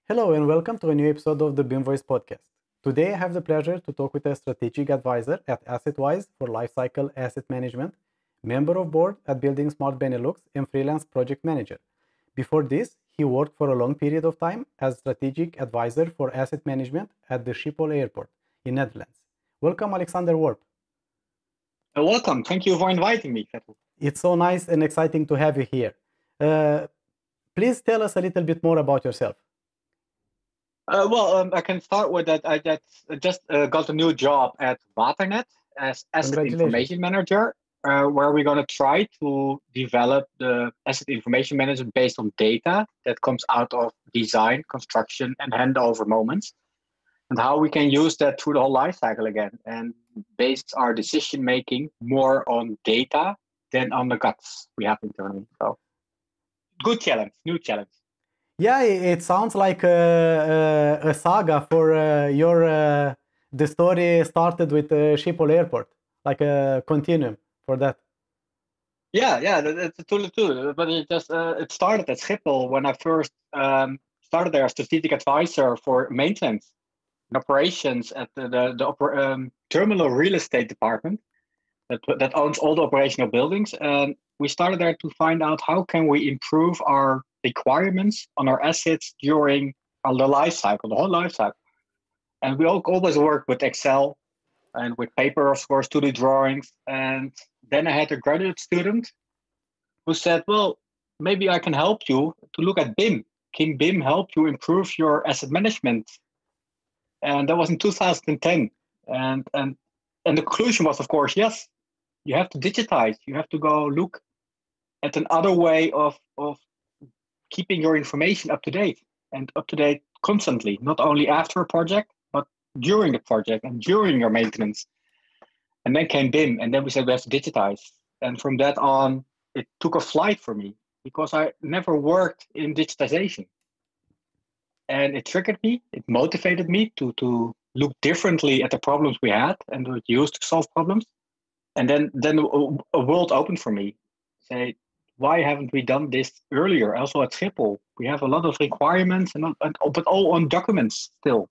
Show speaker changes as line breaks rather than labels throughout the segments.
Hello and welcome to a new episode of the BIMvoice podcast. Today I have the pleasure to talk with a strategic advisor at AssetWise for lifecycle asset management, member of board at Building Smart Benelux, and freelance project manager. Before this, he worked for a long period of time as strategic advisor for asset management at the Schiphol Airport in Netherlands. Welcome, Alexander Worp.
Welcome. Thank you for inviting me, Petru.
It's so nice and exciting to have you here. Please tell us a little bit more about yourself.
I can start with that. I just got a new job at Waternet as asset information manager, where we're going to try to develop the asset information management based on data that comes out of design, construction, and handover moments, and how we can use that through the whole life cycle again, and base our decision making more on data than on the guts we have internally. So, good challenge, new challenge.
Yeah, it sounds like a saga for the story started with Schiphol Airport, like a continuum for that.
Yeah, that's totally true. But it started at Schiphol when I first started there as strategic advisor for maintenance and operations at the terminal real estate department that owns all the operational buildings. And we started there to find out how can we improve our requirements on our assets during the life cycle, the whole life cycle. And we always work with Excel and with paper, of course, 2D drawings. And then I had a graduate student who said, well, maybe I can help you to look at BIM. Can BIM help you improve your asset management? And that was in 2010. And the conclusion was, of course, yes, you have to digitize. You have to go look at another way of keeping your information up to date constantly, not only after a project, but during the project and during your maintenance. And then came BIM, and then we said we have to digitize. And from that on, it took a flight for me because I never worked in digitization. And it triggered me, it motivated me to look differently at the problems we had and to use to solve problems. And then a world opened for me. Say, why haven't we done this earlier? Also at Schiphol, we have a lot of requirements, but all on documents still.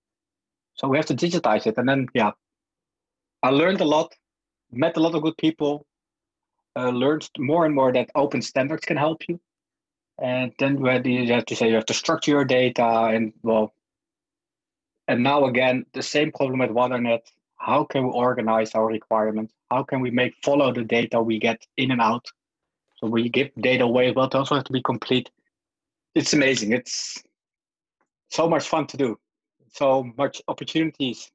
So we have to digitize it. And then, yeah, I learned a lot, met a lot of good people, learned more and more that open standards can help you. And then you have to structure your data. And now again, the same problem at Waternet. How can we organize our requirements? How can we follow the data we get in and out? So we give data away, but it also has to be complete. It's amazing. It's so much fun to do. So much opportunities.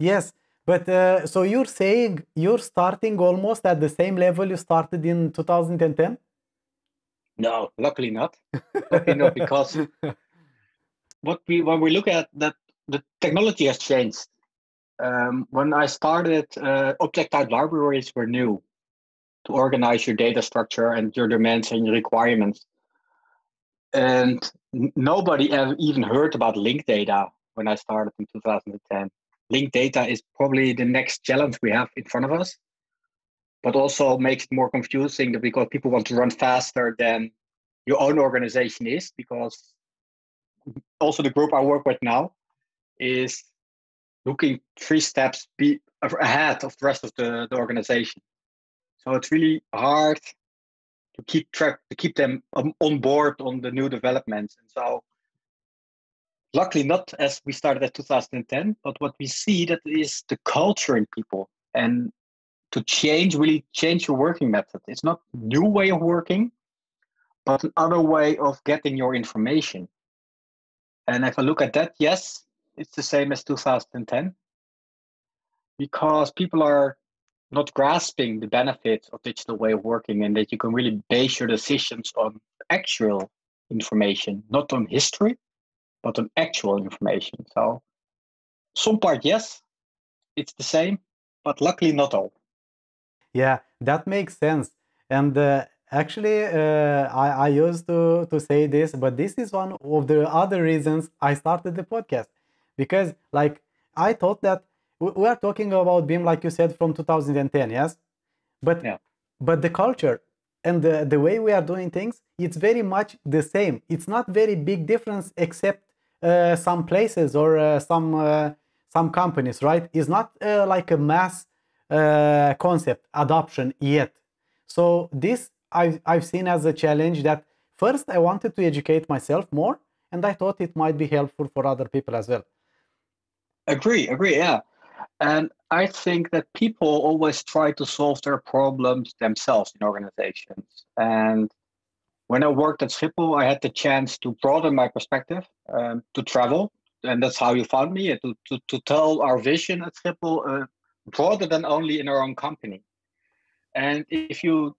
Yes, but so you're saying you're starting almost at the same level you started in 2010?
No, luckily not. Luckily not, because when we look at that, the technology has changed. When I started, object-type libraries were new to organize your data structure and your demands and your requirements. And nobody ever even heard about linked data when I started in 2010. Linked data is probably the next challenge we have in front of us, but also makes it more confusing because people want to run faster than your own organization is, because also the group I work with now is looking 3 steps ahead of the rest of the organization. So it's really hard to keep track, to keep them on board on the new developments. And so luckily not as we started at 2010, but what we see that is the culture in people, and to really change your working method. It's not a new way of working, but another way of getting your information. And if I look at that, yes, it's the same as 2010, because people are not grasping the benefits of digital way of working, and that you can really base your decisions on actual information, not on history, but on actual information. So some part, yes, it's the same, but luckily not all.
Yeah, that makes sense. And actually, I used to say this, but this is one of the other reasons I started the podcast. Because I thought that we are talking about BIM, like you said, from 2010, yes? But the culture and the way we are doing things, it's very much the same. It's not very big difference, except some places or some companies, right, is not like a mass concept adoption yet. So this I've seen as a challenge that first I wanted to educate myself more, and I thought it might be helpful for other people as well.
Agree, yeah. And I think that people always try to solve their problems themselves in organizations. And when I worked at Schiphol, I had the chance to broaden my perspective, to travel. And that's how you found me, to tell our vision at Schiphol broader than only in our own company. And if you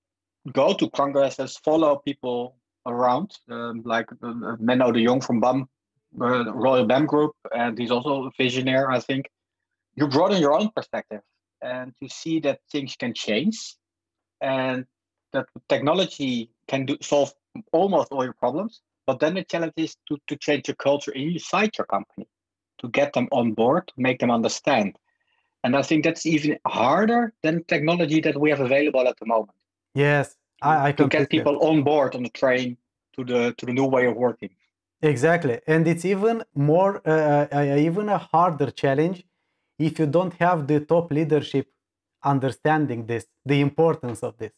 go to congresses, follow people around, like Menno de Jong from BAM, Royal BAM Group, and he's also a visionary, I think. You broaden your own perspective and you see that things can change and that technology can solve almost all your problems. But then the challenge is to change your culture inside your company, to get them on board, to make them understand. And I think that's even harder than technology that we have available at the moment.
Yes, I
to get
completely
people on board on the train to the new way of working.
exactly, and it's even more even a harder challenge if you don't have the top leadership understanding this, the importance of this.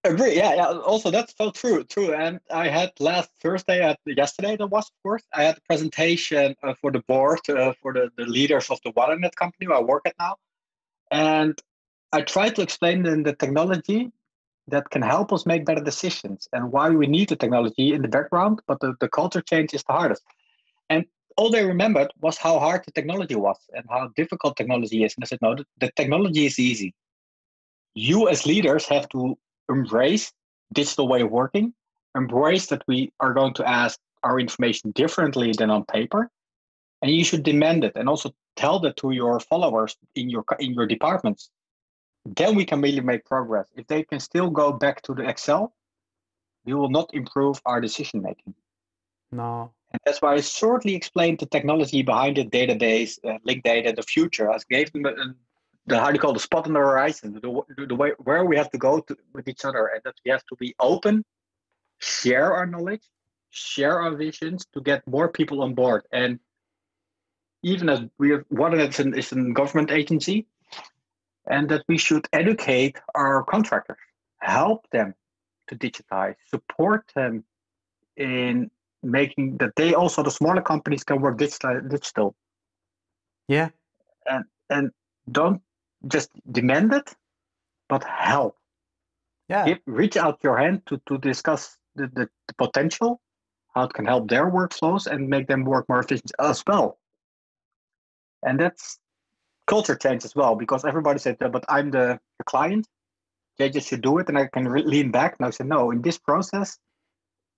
Agree. Yeah. Also, that's so true. And I had yesterday, that was, of course, I had a presentation for the board, for the leaders of the WaterNet company where I work at now. And I tried to explain them the technology that can help us make better decisions and why we need the technology in the background, but the culture change is the hardest. And all they remembered was how hard the technology was and how difficult technology is. And I said, no, the technology is easy. You as leaders have to embrace digital way of working, embrace that we are going to ask our information differently than on paper, and you should demand it and also tell that to your followers in your departments. Then we can really make progress. If they can still go back to the Excel, we will not improve our decision making.
No.
And that's why I shortly explained the technology behind the database, linked data, the future. I gave them the spot on the horizon, the way where we have to go with each other, and that we have to be open, share our knowledge, share our visions to get more people on board. And even as we have one is a government agency, and that we should educate our contractors, help them to digitize, support them in making that they also, the smaller companies, can work digital.
Yeah.
And don't just demand it, but help.
Yeah.
Reach out your hand to discuss the potential, how it can help their workflows and make them work more efficient as well. And that's culture change as well, because everybody said, but I'm the client, they just should do it and I can lean back. And I said, no, in this process,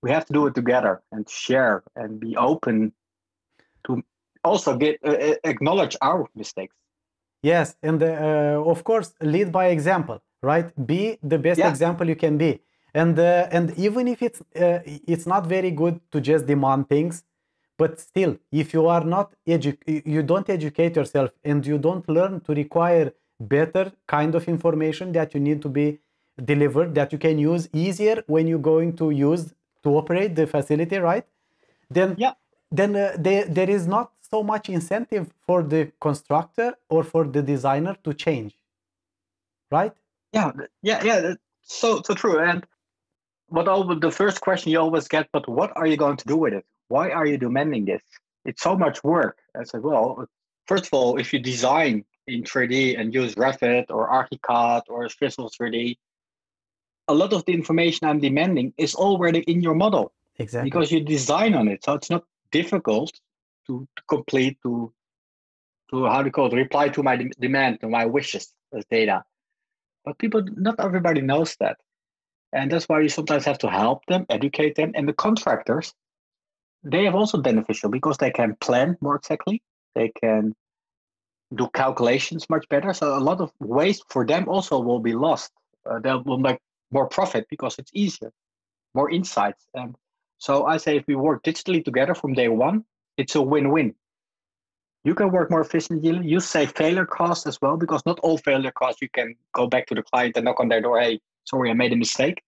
we have to do it together and share and be open to also acknowledge our mistakes.
Yes, and of course, lead by example, right? Be the best example you can be, and even if it's not very good to just demand things, but still, if you are not you don't educate yourself and you don't learn to require better kind of information that you need to be delivered, that you can use easier when you're going to use to operate the facility, right? Then there is not so much incentive for the constructor or for the designer to change, right?
Yeah, that's so true. And the first question you always get, but what are you going to do with it? Why are you demanding this? It's so much work. I said, well, first of all, if you design in 3D and use Revit or ArchiCAD or Visual 3D, a lot of the information I'm demanding is already in your model.
Exactly.
Because you design on it. So it's not difficult to complete, to reply to my demand, to my wishes as data. But not everybody knows that. And that's why you sometimes have to help them, educate them. And the contractors, they have also beneficial because they can plan more exactly. They can do calculations much better. So a lot of waste for them also will be lost. They will make more profit because it's easier, more insights. And so I say if we work digitally together from day one, it's a win-win. You can work more efficiently. You save failure costs as well, because not all failure costs you can go back to the client and knock on their door, hey, sorry, I made a mistake.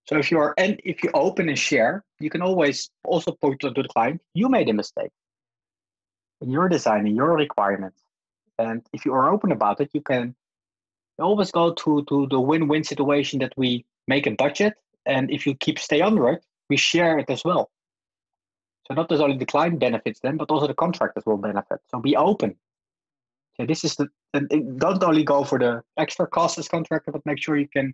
So if you open and share, you can always also point to the client, you made a mistake in your design, in your requirements. And if you are open about it, you can always go to the win-win situation that we make a budget. And if you stay under it, we share it as well. So not just only the client benefits then, but also the contractors will benefit. So be open. So this is don't only go for the extra cost as contractor, but make sure you can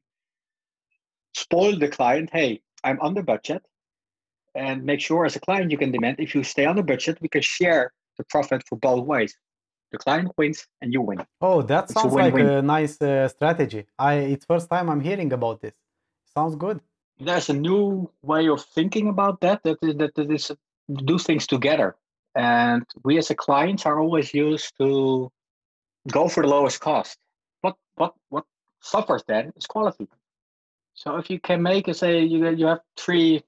spoil the client. Hey, I'm under budget. And make sure as a client you can demand, if you stay under budget, we can share the profit for both ways. The client wins and you win.
Oh, that
It's a
sounds like
win-win.
a nice strategy. It's first time I'm hearing about this. Sounds good.
There's a new way of thinking about that is do things together. And we as a clients are always used to go for the lowest cost. What suffers then is quality. So if you can make it, say you have 3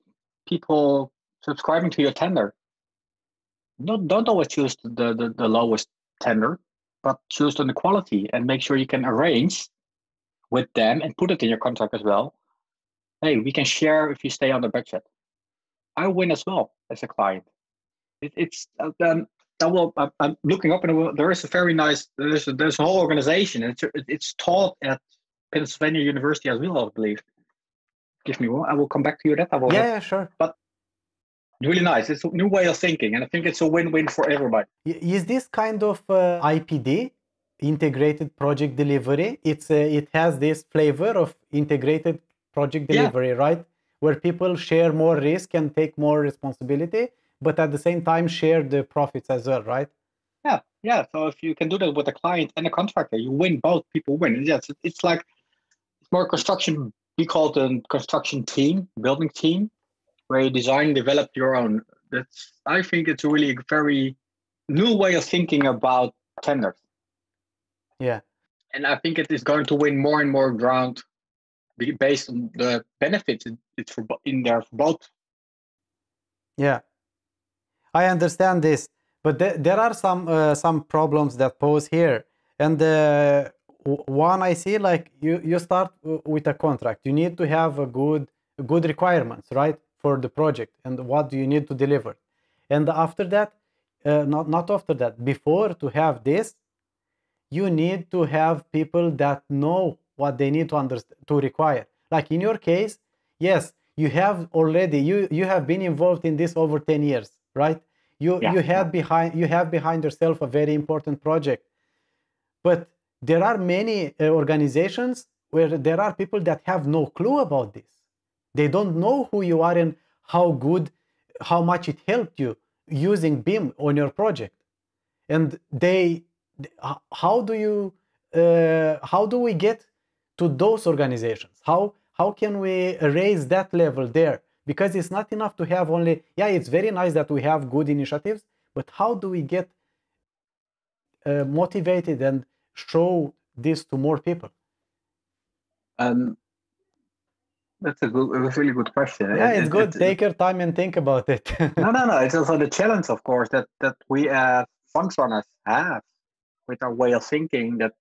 people subscribing to your tender, don't always choose the lowest tender, but choose on the quality and make sure you can arrange with them and put it in your contract as well. Hey, we can share if you stay on the budget. I win as well as a client. I'm looking up and there is a very nice, there's a whole organization. It's taught at Pennsylvania University as well, I believe. Give me one. I will come back to you that.
Yeah, sure.
But really nice. It's a new way of thinking, and I think it's a win-win for everybody.
Is this kind of IPD, integrated project delivery? It has this flavor of integrated project delivery, right? Where people share more risk and take more responsibility, but at the same time share the profits as well, right?
Yeah. So if you can do that with a client and a contractor, you win. Both people win. Yes, it's more construction. We call it a construction team, building team, where you design and develop your own. I think it's really a very new way of thinking about tenders.
Yeah.
And I think it is going to win more and more ground based on the benefits it's in there for both.
Yeah, I understand this, but there are some problems that pose here. And one I see, like you start with a contract. You need to have a good requirements, right, for the project and what do you need to deliver. And after that, not after that, before to have this, you need to have people that know what they need to understand, to require. Like in your case, yes, you have already you have been involved in this over 10 years, right? You have behind yourself a very important project. But there are many organizations where there are people that have no clue about this. They don't know who you are and how much it helped you using BIM on your project. And how do we get to those organizations? How can we raise that level there? Because it's not enough to have only, it's very nice that we have good initiatives, but how do we get motivated and show this to more people?
That's a really good question.
Yeah, it's good. Take your time and think about it.
No. It's also the challenge, of course, that we as function runners have with our way of thinking, that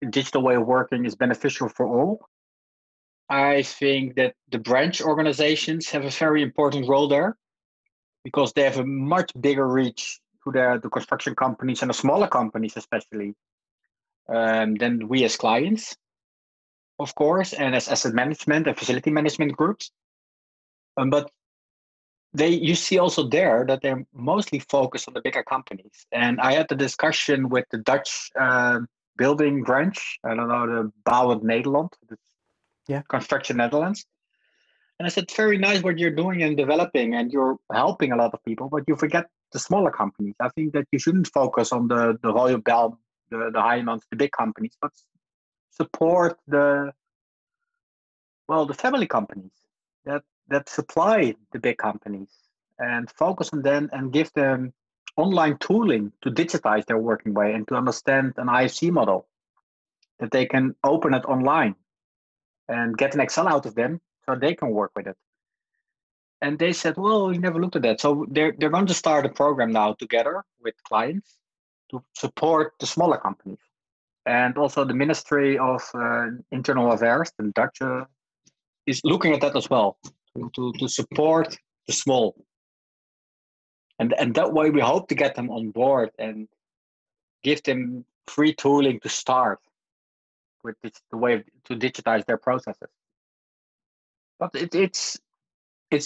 digital way of working is beneficial for all. I think that the branch organizations have a very important role there because they have a much bigger reach to the construction companies and the smaller companies, especially, than we as clients, of course, and as asset management and facility management groups. But you see also there that they're mostly focused on the bigger companies. And I had the discussion with the Dutch building branch, I don't know, the Bouwend Nederland, Construction Netherlands. And I said, very nice what you're doing and developing, and you're helping a lot of people, but you forget the smaller companies. I think that you shouldn't focus on the Royal Bell, the Heijmans, the big companies, but support the family companies that supply the big companies, and focus on them and give them online tooling to digitize their working way and to understand an IFC model, that they can open it online and get an Excel out of them so they can work with it. And they said, well, we never looked at that. So they're going to start a program now together with clients to support the smaller companies. And also the Ministry of Internal Affairs, the Dutch is looking at that as well to support the small. And that way we hope to get them on board and give them free tooling to start with the way to digitize their processes. But it's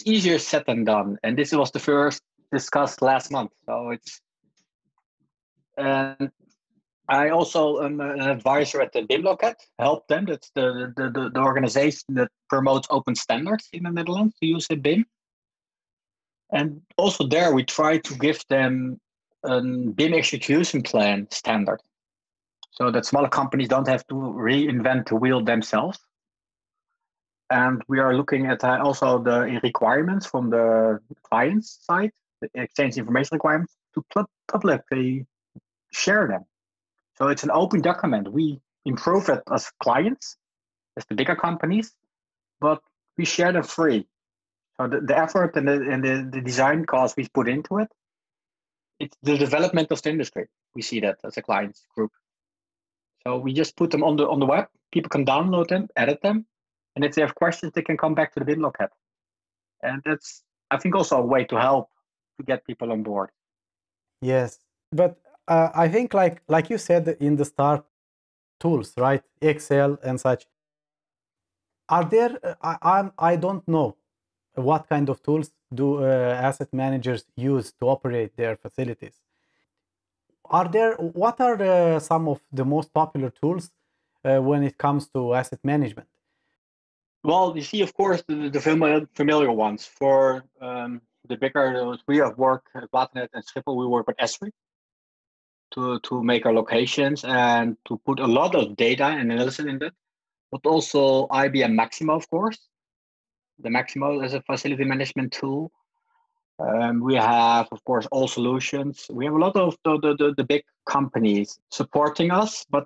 easier said than done. And this was the first discussed last month. So and I also am an advisor at the BIM Loket, help them. That's the organization that promotes open standards in the Netherlands to use a BIM. And also there we try to give them a BIM execution plan standard, so that smaller companies don't have to reinvent the wheel themselves. And we are looking at also the requirements from the client's side, the exchange information requirements, to publicly share them. So it's an open document. We improve it as clients, as the bigger companies, but we share them free. So the effort and the design cost we put into it, it's the development of the industry. We see that as a clients group. So we just put them on the web. People can download them, edit them, and if they have questions, they can come back to the BIM Loket. And that's, I think, also a way to help to get people on board.
Yes, but I think like you said in the start, tools, right? Excel and such. Are there? I don't know what kind of tools do asset managers use to operate their facilities. What are some of the most popular tools when it comes to asset management?
Well, you see, of course, the familiar ones. For the bigger, we have worked at Waternet and Schiphol, we work with Esri to make our locations and to put a lot of data and analysis in that. But also IBM Maximo, of course. The Maximo is a facility management tool. We have, of course, All Solutions. We have a lot of the big companies supporting us, but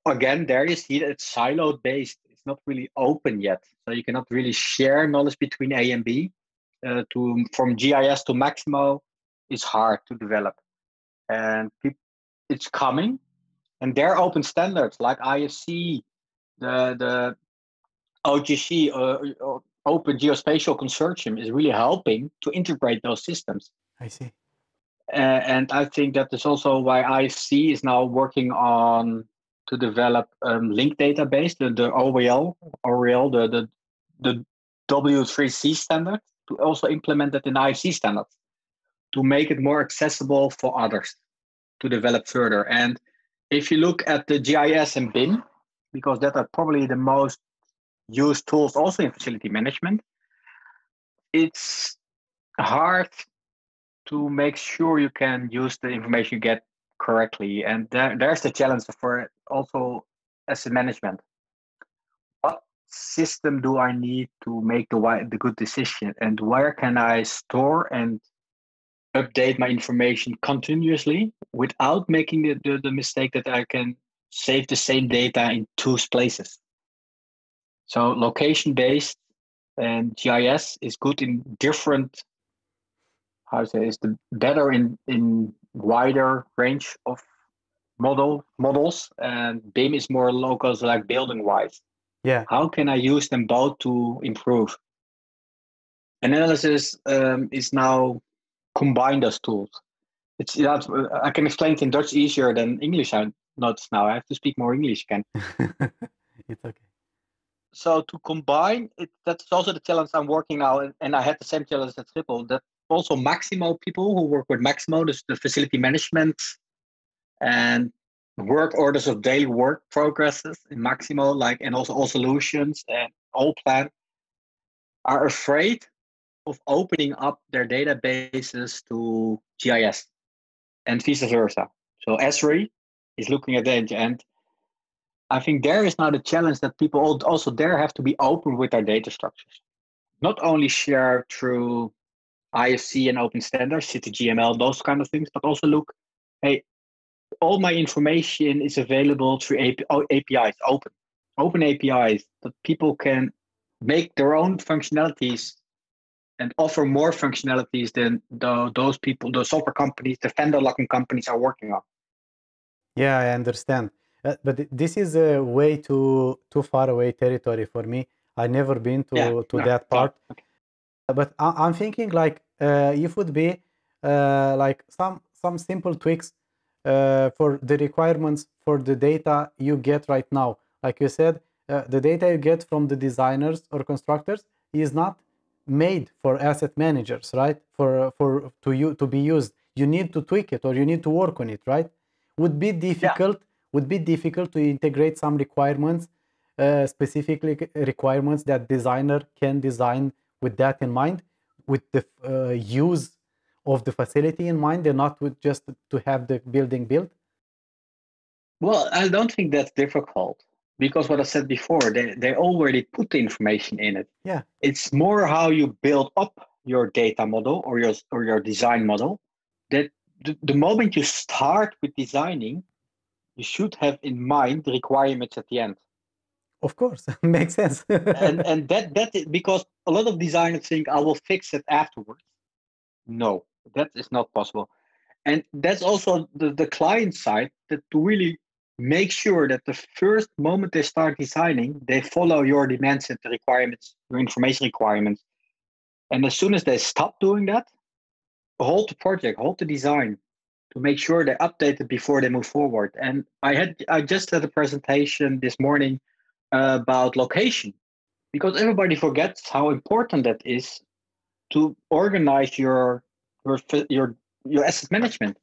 again, there you see that it's siloed based. It's not really open yet, so you cannot really share knowledge between A and B. From GIS to Maximo is hard to develop, and it's coming. And there are open standards like IFC, the OGC, Open Geospatial Consortium is really helping to integrate those systems.
I see.
And I think that is also why IFC is now working on to develop link database, the ORL, the W3C standard, to also implement that in IFC standards, to make it more accessible for others to develop further. And if you look at the GIS and BIM, because that are probably the most used tools also in facility management, it's hard to make sure you can use the information you get correctly. And there's the challenge for also asset management. What system do I need to make the good decision? And where can I store and update my information continuously without making the mistake that I can save the same data in two places? So location-based and GIS is good in different, is the better in wider range of models, and BIM is more local, so like building-wise.
Yeah.
How can I use them both to improve? Analysis is now combine those tools. I can explain it in Dutch easier than English. I notice now I have to speak more English again.
It's okay.
So to combine it, that's also the challenge I'm working now, and I had the same challenge at Schiphol. That also Maximo people who work with Maximo, the facility management and work orders of daily work progresses in Maximo, and also All Solutions and All Plan, are afraid of opening up their databases to GIS and vice versa. So Esri is looking at that, and I think there is now the challenge that people also there have to be open with their data structures. Not only share through IFC and open standards, CityGML, those kind of things, but also look, hey, all my information is available through APIs, open APIs, that people can make their own functionalities and offer more functionalities than those people, the software companies, the vendor locking companies are working on.
Yeah, I understand. But this is a way too far away territory for me. I never been to
Yeah, no,
that part.
okay.
But I'm thinking like if would be like some simple tweaks for the requirements for the data you get right now. Like you said, the data you get from the designers or constructors is not made for asset managers, right? To be used. You need to tweak it or you need to work on it, right? Would be
Yeah.
difficult. Would be difficult to integrate some requirements, specifically requirements that designer can design with that in mind, with the use of the facility in mind, and not with just to have the building built.
Well, I don't think that's difficult because what I said before, they already put the information in it.
Yeah,
It's more how you build up your data model or your design model. That the moment you start with designing, you should have in mind the requirements at the end.
of course. Makes sense.
And that is because a lot of designers think I will fix it afterwards. No, that is not possible. And that's also the client side, that to really make sure that the first moment they start designing, they follow your demands and the requirements, your information requirements. And as soon as they stop doing that, hold the project, hold the design to make sure they update it before they move forward. And I just had a presentation this morning about location, because everybody forgets how important that is to organize your asset management.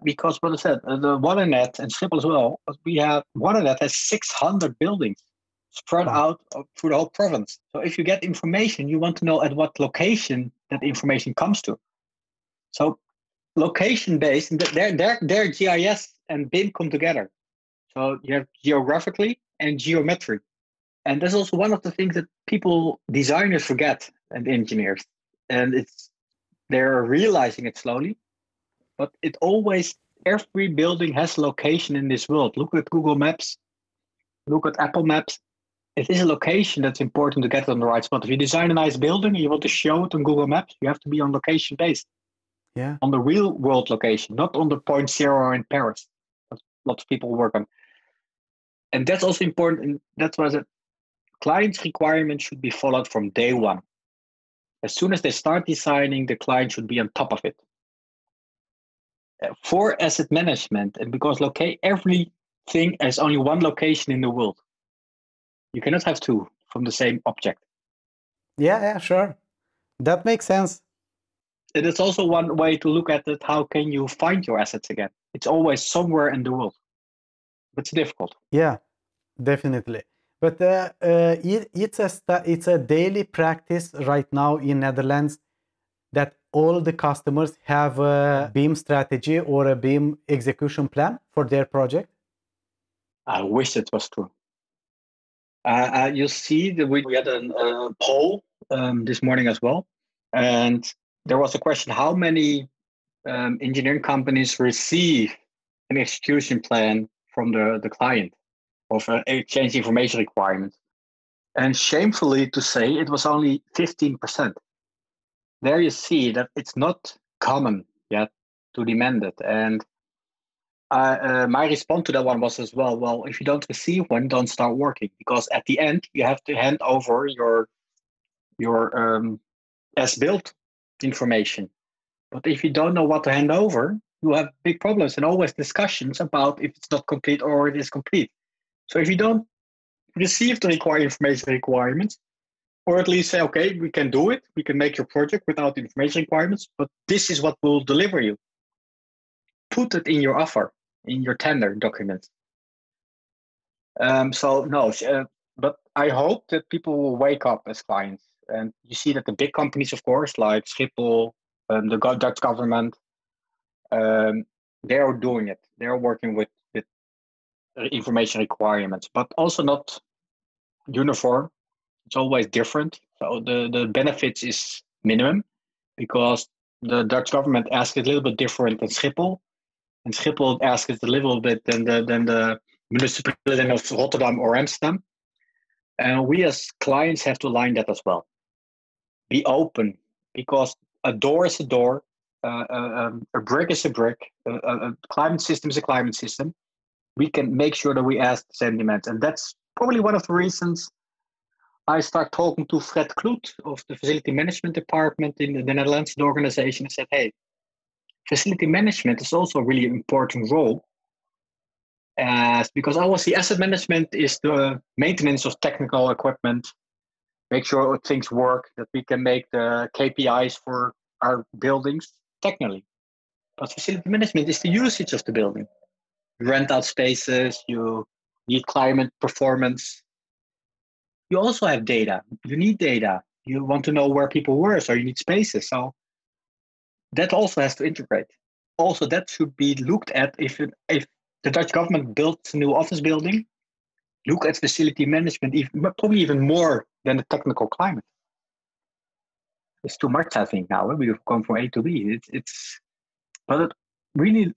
Because what I said, the WaterNet and Schiphol as well, we have WaterNet has 600 buildings spread
Wow.
out through the whole province. So if you get information, you want to know at what location that information comes to. So location based, their GIS and BIM come together. So you have geographically and geometry. And that's also one of the things that designers forget, and engineers. And they're realizing it slowly. But every building has location in this world. Look at Google Maps, look at Apple Maps. It is a location that's important to get on the right spot. If you design a nice building and you want to show it on Google Maps, you have to be on location based,
Yeah.
on the real world location, not on the point zero in Paris. That's lots of people work on. And that's also important. And that's why I said client's requirements should be followed from day one. As soon as they start designing, the client should be on top of it. For asset management, and because everything has only one location in the world, you cannot have two from the same object.
Yeah, sure. That makes sense.
It is also one way to look at it. How can you find your assets again? It's always somewhere in the world, but it's difficult.
Yeah, definitely. But it's a daily practice right now in Netherlands that all the customers have a BIM strategy or a BIM execution plan for their project.
I wish it was true. You see that we had a poll this morning as well, and there was a question: how many engineering companies receive an execution plan from the client of exchange information requirements? And shamefully to say, it was only 15%. There you see that it's not common yet to demand it. And my response to that one was as well, if you don't receive one, don't start working, because at the end you have to hand over your as-built information. But if you don't know what to hand over, you have big problems and always discussions about if it's not complete or it is complete. So if you don't receive the required information requirements, or at least say, okay, we can do it, we can make your project without the information requirements, but this is what will deliver you. Put it in your offer, in your tender documents. But I hope that people will wake up as clients. And you see that the big companies, of course, like Schiphol, the Dutch government, they are doing it. They are working with information requirements, but also not uniform. It's always different. So the benefits is minimum, because the Dutch government asks it a little bit different than Schiphol, and Schiphol asks it a little bit than the municipality of Rotterdam or Amsterdam. And we as clients have to align that as well. Be open, because a door is a door, a brick is a brick, a climate system is a climate system. We can make sure that we ask the same demands. And that's probably one of the reasons I start talking to Fred Kloet of the facility management department in the Netherlands, the organization, and said, hey, facility management is also a really important role. Because I will see asset management is the maintenance of technical equipment, make sure things work, that we can make the KPIs for our buildings technically. But facility management is the usage of the building. You rent out spaces, you need climate performance. You also have data. You need data. You want to know where people were, so you need spaces. So that also has to integrate. Also, that should be looked at if the Dutch government builds a new office building, look at facility management, probably even more than the technical climate. It's too much, I think, now. We've gone from A to B. But it really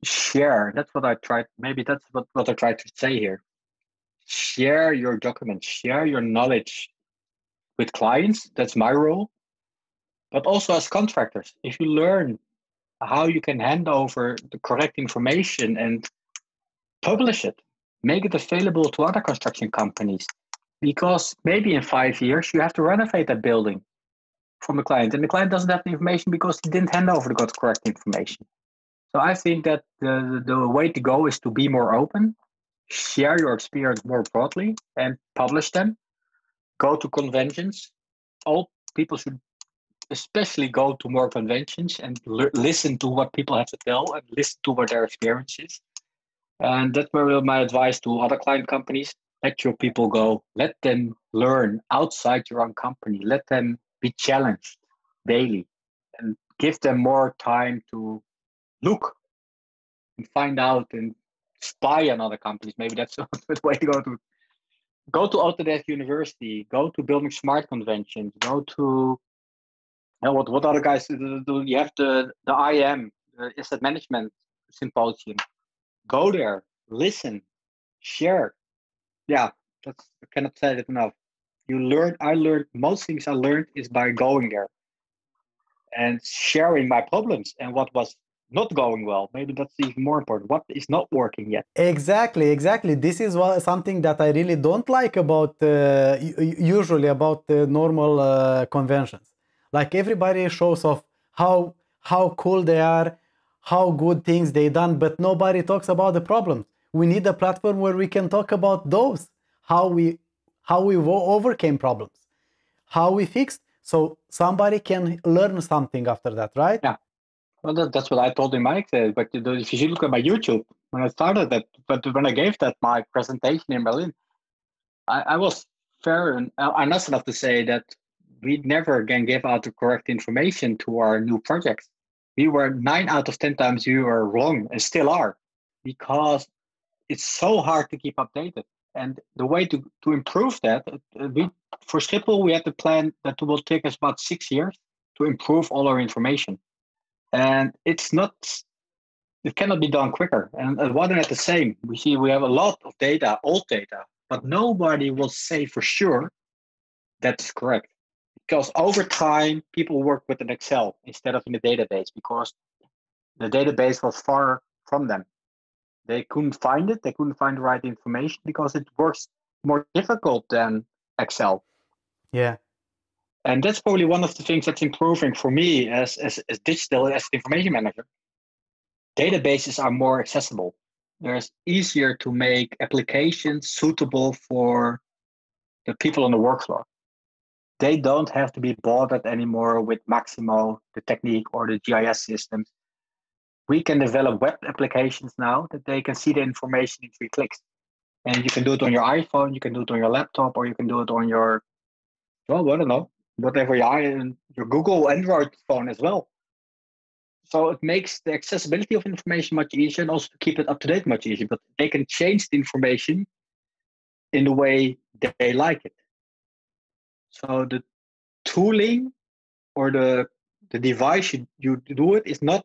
share. That's what I tried. Maybe that's what I tried to say here. Share your documents, share your knowledge with clients. That's my role. But also as contractors, if you learn how you can hand over the correct information and publish it, make it available to other construction companies, because maybe in 5 years you have to renovate that building from a client, and the client doesn't have the information because he didn't hand over the correct information. So I think that the way to go is to be more open, share your experience more broadly, and publish them. Go to conventions. All people should especially go to more conventions and listen to what people have to tell and listen to what their experience is. And that's where my advice to other client companies: let your people go, let them learn outside your own company, let them be challenged daily, and give them more time to look and find out and spy on other companies. Maybe that's the way to go to Autodesk University, go to Building Smart conventions, go to what other guys do. You have the IM, the asset management symposium. Go there, listen, share. Yeah, I cannot say it enough. Most things I learned is by going there and sharing my problems and what was not going well. Maybe that's even more important. What is not working yet?
Exactly. This is something that I really don't like about usually about the normal conventions. Like, everybody shows off how cool they are, how good things they done, but nobody talks about the problems. We need a platform where we can talk about those, how we overcame problems, how we fixed, so somebody can learn something after that, right?
Yeah. Well, that's what I told in my exam. But if you look at my YouTube, when I started that, but when I gave that my presentation in Berlin, I was fair and honest enough to say that we never can give out the correct information to our new projects. We were 9 out of 10 times we were wrong, and still are, because it's so hard to keep updated. And the way to improve that, for Schiphol, we had the plan that it will take us about 6 years to improve all our information. And it cannot be done quicker. And at Waternet the same. We have a lot of data, old data, but nobody will say for sure that's correct. Because over time, people work with an Excel instead of in a database, because the database was far from them. They couldn't find it. They couldn't find the right information because it works more difficult than Excel.
Yeah.
And that's probably one of the things that's improving for me as digital as information manager. Databases are more accessible. It's easier to make applications suitable for the people on the work floor. They don't have to be bothered anymore with Maximo, the technique, or the GIS systems. We can develop web applications now that they can see the information in 3 clicks. And you can do it on your iPhone, you can do it on your laptop, or you can do it on your, I don't know, whatever your Google Android phone as well. So it makes the accessibility of information much easier, and also to keep it up to date much easier. But they can change the information in the way they like it. So the tooling or the device you do it is not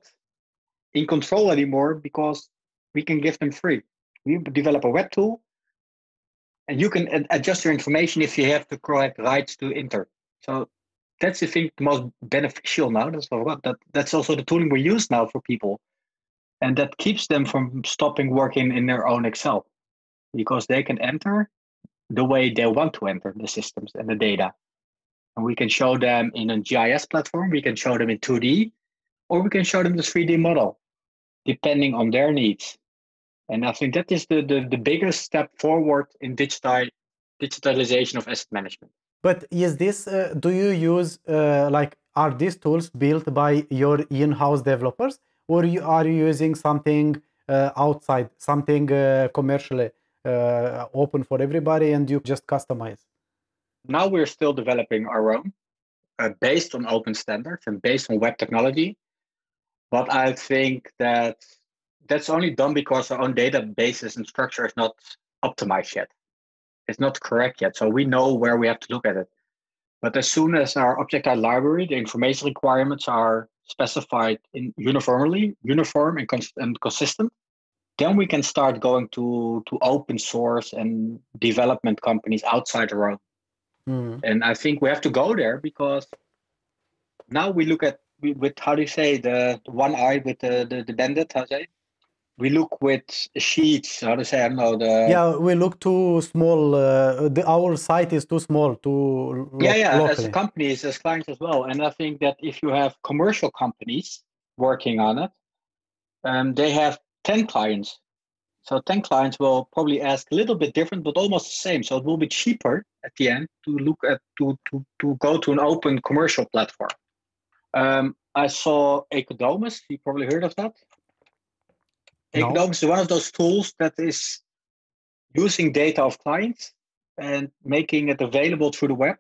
in control anymore, because we can give them free. We develop a web tool, and you can adjust your information if you have the correct rights to enter. So that's, I think, the most beneficial now. That's also the tooling we use now for people. And that keeps them from stopping working in their own Excel, because they can enter the way they want to enter the systems and the data. And we can show them in a GIS platform, we can show them in 2D, or we can show them the 3D model, depending on their needs. And I think that is the biggest step forward in digitalization of asset management.
But is this, do you use, are these tools built by your in-house developers, or are you using something outside, something commercially open for everybody and you just customize?
Now we're still developing our own, based on open standards and based on web technology. But I think that's only done because our own databases and structure is not optimized yet. It's not correct yet. So we know where we have to look at it. But as soon as our object library, the information requirements are specified uniform and consistent, then we can start going to open source and development companies outside our own. And I think we have to go there because now we look at with how do you say the one eye with the bandit, how to say? We look with sheets, how to say, I don't know.
Yeah, we look too small. Our site is too small to locally.
As companies, as clients as well. And I think that if you have commercial companies working on it, they have 10 clients. So 10 clients will probably ask a little bit different, but almost the same. So it will be cheaper at the end to look at to go to an open commercial platform. I saw Ecodomus. You probably heard of that.
No.
Ecodomus is one of those tools that is using data of clients and making it available through the web.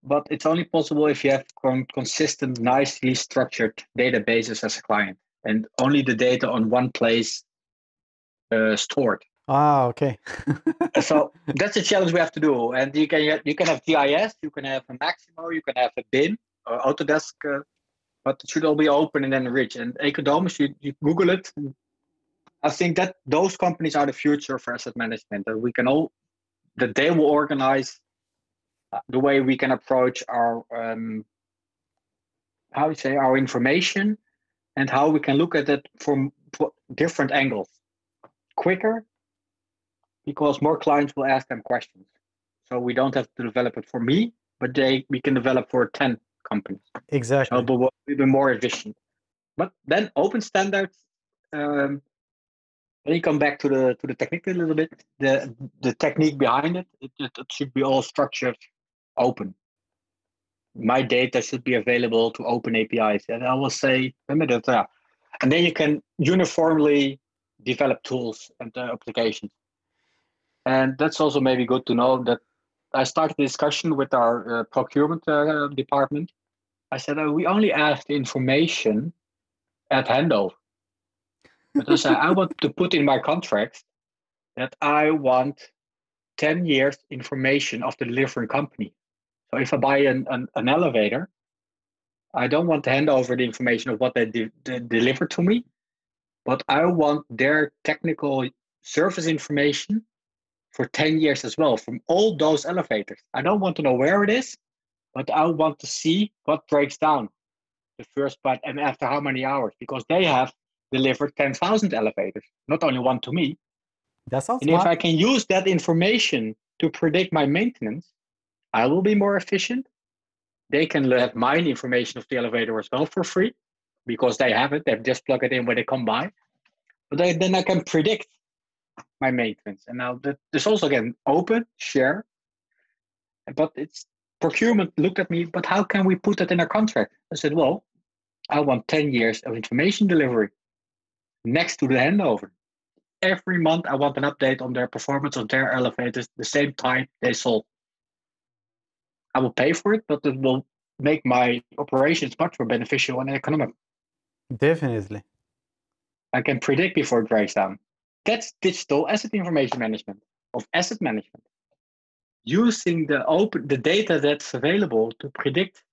But it's only possible if you have consistent, nicely structured databases as a client, and only the data on one place stored.
Ah, okay.
So that's the challenge we have to do. And you can have GIS, you can have a Maximo, you can have a BIM or Autodesk, but it should all be open and then rich. And Ecodomus, you Google it. I think that those companies are the future for asset management. That they will organize the way we can approach our our information and how we can look at it from different angles quicker, because more clients will ask them questions. So we don't have to develop it for me, but we can develop for 10 companies.
Exactly.
So we'll be more efficient. But then open standards. Then you come back to the technique a little bit. The technique behind it should be all structured open. My data should be available to open APIs, and I will say, and then you can uniformly develop tools and applications. And that's also maybe good to know that I started a discussion with our procurement department. I said, we only ask the information at handover. Because I want to put in my contract that I want 10 years information of the delivering company. So if I buy an elevator, I don't want to hand over the information of what they deliver to me, but I want their technical service information for 10 years as well from all those elevators. I don't want to know where it is, but I want to see what breaks down the first part and after how many hours, because they have delivered 10,000 elevators, not only one to me.
That sounds
smart. If I can use that information to predict my maintenance, I will be more efficient. They can have my information of the elevator as well for free, because they have it. They just plug it in when they come by. But then I can predict my maintenance. And now there's also, again, open, share. But it's procurement looked at me, but how can we put that in our contract? I said, well, I want 10 years of information delivery next to the handover. Every month, I want an update on their performance of their elevators, the same time they sold. I will pay for it, but it will make my operations much more beneficial and economic.
Definitely.
I can predict before it breaks down. That's digital asset information management, of asset management. Using the data that's available to predict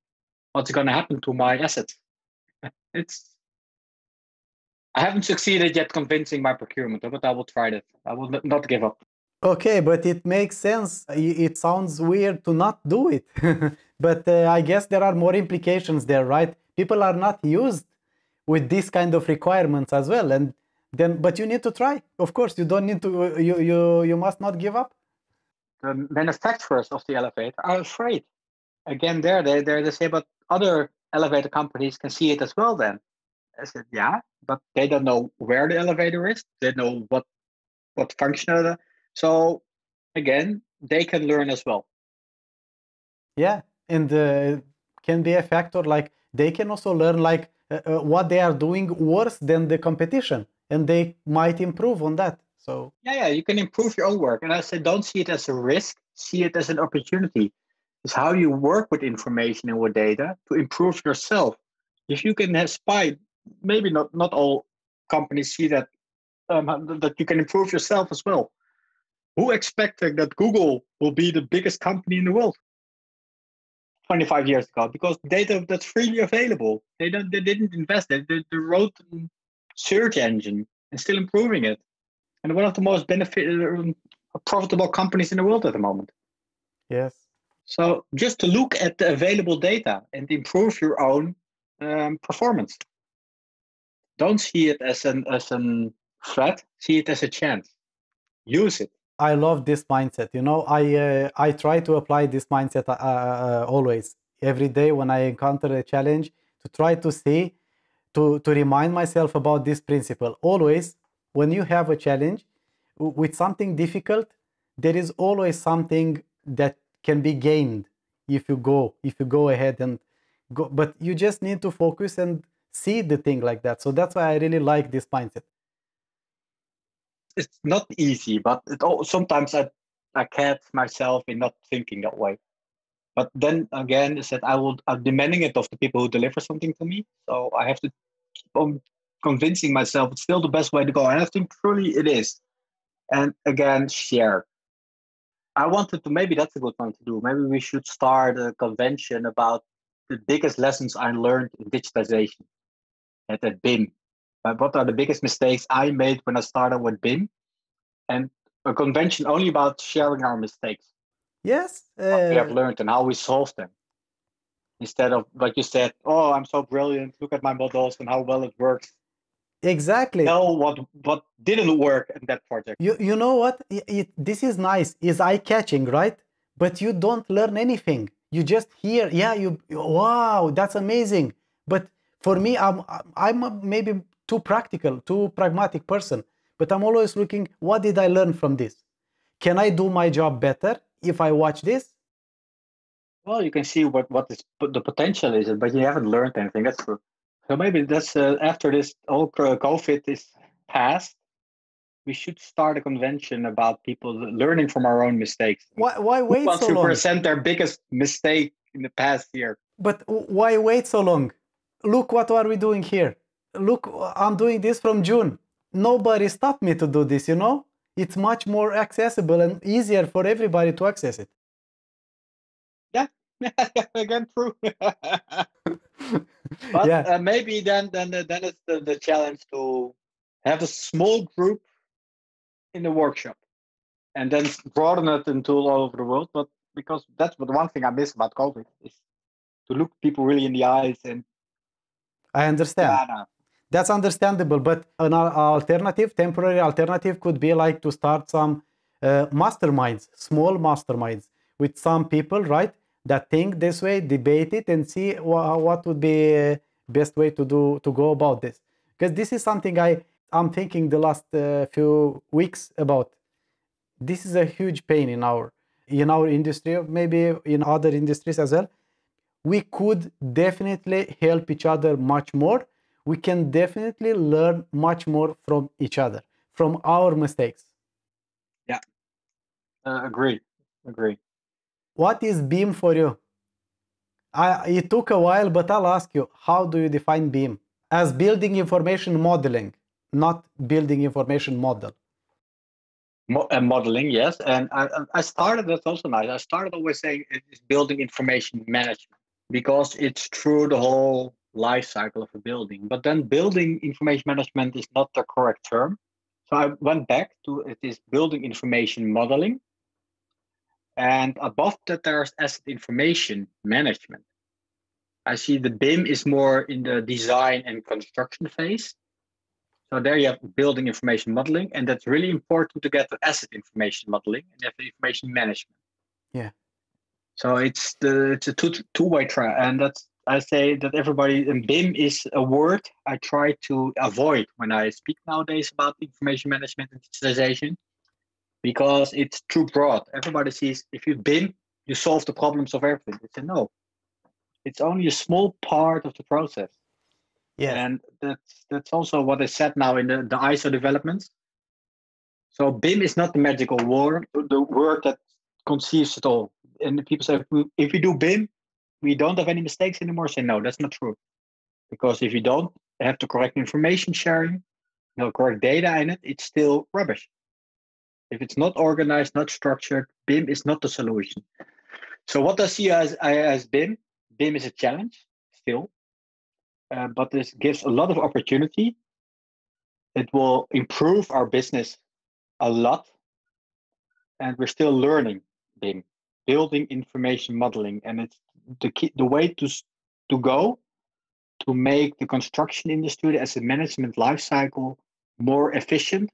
what's going to happen to my assets. I haven't succeeded yet convincing my procurement, but I will try that. I will not give up.
Okay, but it makes sense. It sounds weird to not do it. But I guess there are more implications there, right? People are not used with this kind of requirements as well. And then, but you need to try. Of course, you don't need to, you must not give up.
the manufacturers of the elevator are afraid. Again, they say, but other elevator companies can see it as well then. I said, yeah, but they don't know where the elevator is. They know what function. So again, they can learn as well.
Yeah, and can be a factor like they can also learn like what they are doing worse than the competition, and they might improve on that. So
yeah, you can improve your own work. And I said, don't see it as a risk, see it as an opportunity. It's how you work with information and with data to improve yourself. If you can have spy, maybe not all companies see that that you can improve yourself as well. Who expected that Google will be the biggest company in the world 25 years ago? Because data that's freely available. They didn't invest. They wrote a search engine and still improving it. And one of the most profitable companies in the world at the moment.
yes.
So just to look at the available data and improve your own performance. Don't see it as an threat. See it as a chance. Use it.
I love this mindset. You know, I try to apply this mindset always, every day when I encounter a challenge, to try to see, to remind myself about this principle. Always, when you have a challenge with something difficult, there is always something that can be gained if you go ahead and go. But you just need to focus and see the thing like that. So that's why I really like this mindset.
It's not easy, but sometimes I catch myself in not thinking that way. But then again, is that I'm demanding it of the people who deliver something to me. So I have to keep on convincing myself it's still the best way to go. And I think truly it is. And again, share. I wanted to, maybe that's a good one to do. Maybe we should start a convention about the biggest lessons I learned in digitization at BIM. What are the biggest mistakes I made when I started with BIM? And a convention only about sharing our mistakes.
Yes.
What we have learned and how we solved them. Instead of, like you said, oh, I'm so brilliant. Look at my models and how well it works.
Exactly.
Tell what didn't work in that project.
You know what? This is nice. Is eye-catching, right? But you don't learn anything. You just hear, yeah, wow, that's amazing. But for me, I'm maybe too practical, too pragmatic person. But I'm always looking, what did I learn from this? Can I do my job better if I watch this?
Well, you can see what the potential is, but you haven't learned anything. That's true. So maybe that's after this whole COVID is past, we should start a convention about people learning from our own mistakes.
Why wait
Who wants
so
to
long?
present their biggest mistake in the past year?
But why wait so long? Look, what are we doing here? Look, I'm doing this from June. Nobody stopped me to do this, you know? It's much more accessible and easier for everybody to access it.
Yeah, again, true. But
yeah.
Maybe then it's the challenge to have a small group in the workshop and then broaden it into all over the world. But because that's the one thing I miss about COVID is to look people really in the eyes and
I understand.
yeah, no.
That's understandable, but an alternative, temporary alternative could be like to start some masterminds, small masterminds with some people, right, that think this way, debate it and see what would be best way to go about this. Because this is something I'm thinking the last few weeks about. This is a huge pain in our industry, maybe in other industries as well. We could definitely help each other much more. We can definitely learn much more from each other, from our mistakes.
Yeah, agree.
What is BIM for you? It took a while, but I'll ask you, how do you define BIM? As building information modeling, not building information model.
Modeling, yes. And I started, that's also nice. I started always saying it's building information management because it's through the whole life cycle of a building. But then building information management is not the correct term. So I went back to it is building information modeling. And above that, there's asset information management. I see the BIM is more in the design and construction phase. So there you have building information modeling, and that's really important to get the asset information modeling and have the information management.
Yeah.
So it's a two-way track, and I say that everybody, and BIM is a word I try to avoid when I speak nowadays about information management and digitalization, because it's too broad. Everybody sees if you BIM, you solve the problems of everything. They say no, it's only a small part of the process.
Yes.
And that's also what is said now in the ISO developments. So BIM is not the magical word, the word that conceives it all. And people say, if we do BIM, we don't have any mistakes anymore. I say, no, that's not true. Because if you don't have the correct information sharing, no correct data in it, it's still rubbish. If it's not organized, not structured, BIM is not the solution. So what I see as BIM, BIM is a challenge still, but this gives a lot of opportunity. It will improve our business a lot, and we're still learning BIM, building information modeling, and it's the way to go to make the construction industry, the asset management lifecycle, more efficient,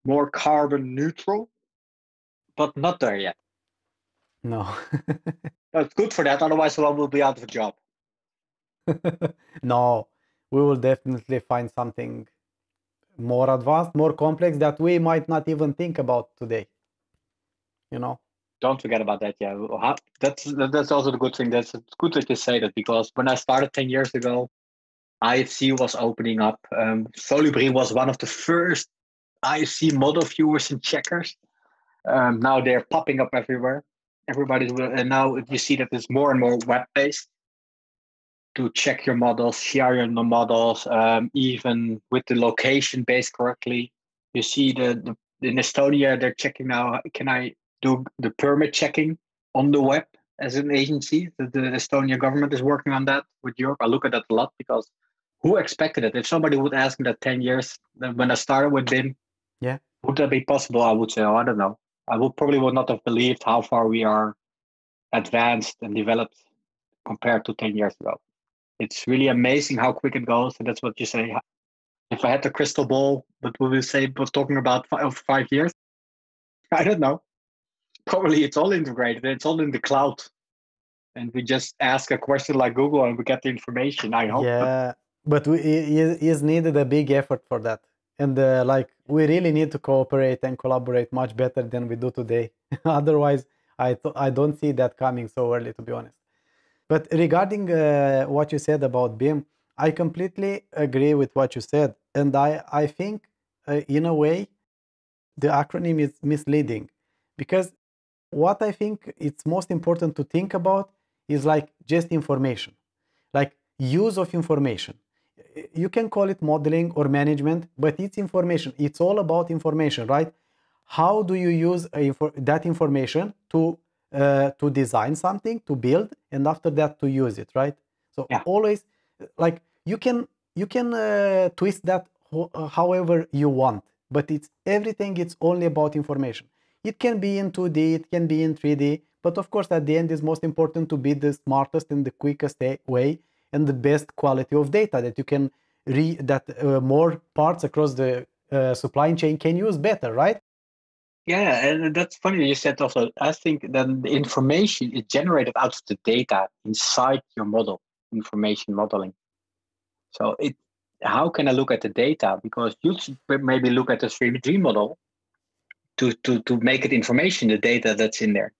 more carbon neutral, but not there yet.
No.
It's good for that, otherwise one will be out of a job.
No, we will definitely find something more advanced, more complex that we might not even think about today. You know?
Don't forget about that. Yeah, that's also the good thing. It's good that you say that, because when I started 10 years ago, IFC was opening up. Solibri was one of the first IFC model viewers and checkers. Now they're popping up everywhere. And now you see that there's more and more web-based to check your models, share your models, even with the location based correctly. You see in Estonia, they're checking now, can I do the permit checking on the web as an agency? The Estonia government is working on that with Europe. I look at that a lot, because who expected it? If somebody would ask me that 10 years when I started with BIM,
Yeah.
would that be possible? I would say, I don't know. I would not have believed how far we are advanced and developed compared to 10 years ago. It's really amazing how quick it goes. And that's what you say. If I had the crystal ball, what would we say? We're talking about 5 years? I don't know. Probably it's all integrated. It's all in the cloud. And we just ask a question like Google and we get the information. I hope.
Yeah, but is needed a big effort for that. And we really need to cooperate and collaborate much better than we do today. Otherwise, I don't see that coming so early, to be honest. But regarding what you said about BIM, I completely agree with what you said. And I think, in a way, the acronym is misleading, because what I think it's most important to think about is like just information, like use of information. You can call it modeling or management, but it's information. It's all about information, right? How do you use that information to design something, to build, and after that to use it, right? So
Yeah.
always, like you can twist that however you want, but everything. It's only about information. It can be in 2D, it can be in 3D, but of course at the end is most important to be the smartest and the quickest way and the best quality of data that you can more parts across the supply chain can use better, right?
Yeah, and that's funny you said also. I think that the information is generated out of the data inside your model, information modeling. So how can I look at the data? Because you should maybe look at the 3D model to make it information, the data that's in there.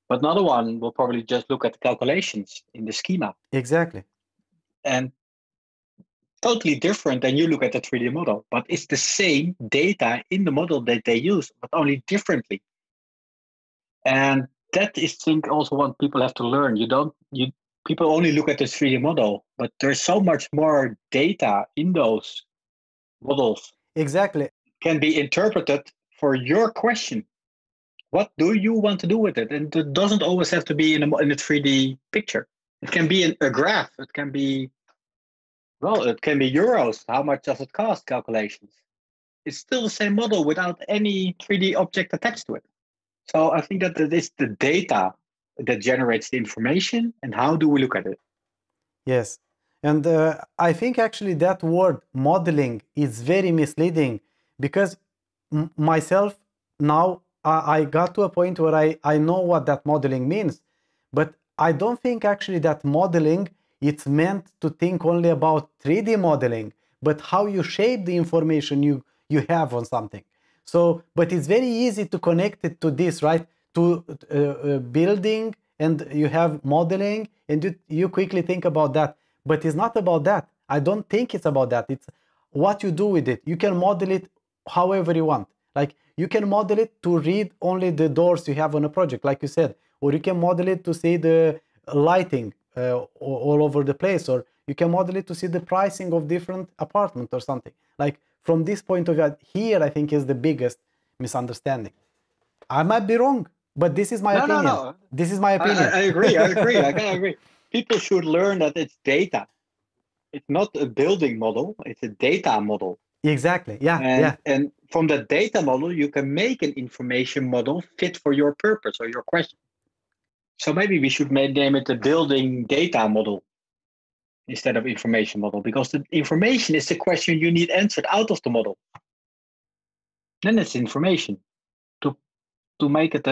But another one will probably just look at the calculations in the schema.
Exactly.
And totally different than you look at the 3D model. But it's the same data in the model that they use, but only differently. And that is, I think, also what people have to learn. People only look at the 3D model, but there's so much more data in those models.
Exactly.
Can be interpreted for your question. What do you want to do with it? And it doesn't always have to be in a 3D picture. It can be in a graph. It can be euros. How much does it cost? Calculations. It's still the same model without any 3D object attached to it. So I think that it's the data that generates the information, and how do we look at it?
Yes. And I think actually that word modeling is very misleading, because myself now I got to a point where I know what that modeling means, but I don't think actually that modeling it's meant to think only about 3D modeling, but how you shape the information you have on something. So, but it's very easy to connect it to this, right? To building, and you have modeling, and you quickly think about that. But it's not about that. I don't think it's about that. It's what you do with it. You can model it however you want. Like you can model it to read only the doors you have on a project, like you said, or you can model it to see the lighting all over the place, or you can model it to see the pricing of different apartments or something. Like from this point of view, here I think is the biggest misunderstanding. I might be wrong, but this is my opinion.
No.
This is my opinion.
I agree. I kind of agree. People should learn that it's data. It's not a building model. It's a data model.
Exactly. Yeah.
And from that data model, you can make an information model fit for your purpose or your question. So maybe we should name it a building data model instead of information model, because the information is the question you need answered out of the model. Then it's information. To make it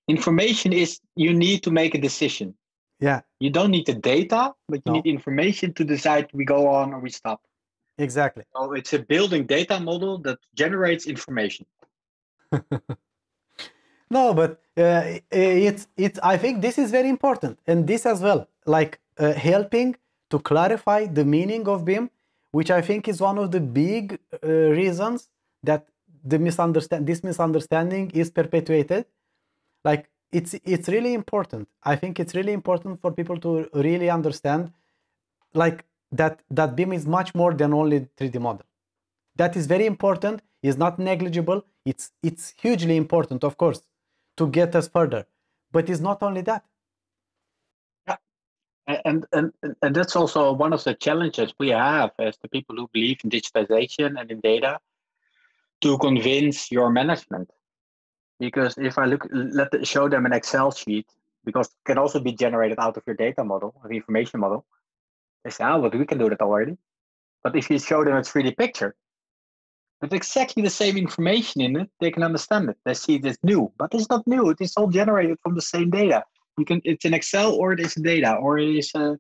information is you need to make a decision.
Yeah.
You don't need the data, but you need information to decide we go on or we stop.
Exactly.
So it's a building data model that generates information.
No, but it's I think this is very important, and this as well, like helping to clarify the meaning of BIM, which I think is one of the big reasons that this misunderstanding is perpetuated. Like it's really important. I think it's really important for people to really understand, like that BIM is much more than only 3D model. That is very important. Is not negligible. It's hugely important, of course, to get us further. But it's not only that.
Yeah. And that's also one of the challenges we have as the people who believe in digitization and in data, to convince your management. Because if I show them an Excel sheet, because it can also be generated out of your data model, the information model, they say, but we can do that already. But if you show them a 3D picture with exactly the same information in it, they can understand it. They see it as new, but it's not new. It is all generated from the same data. It's an Excel, or it is data, or it's a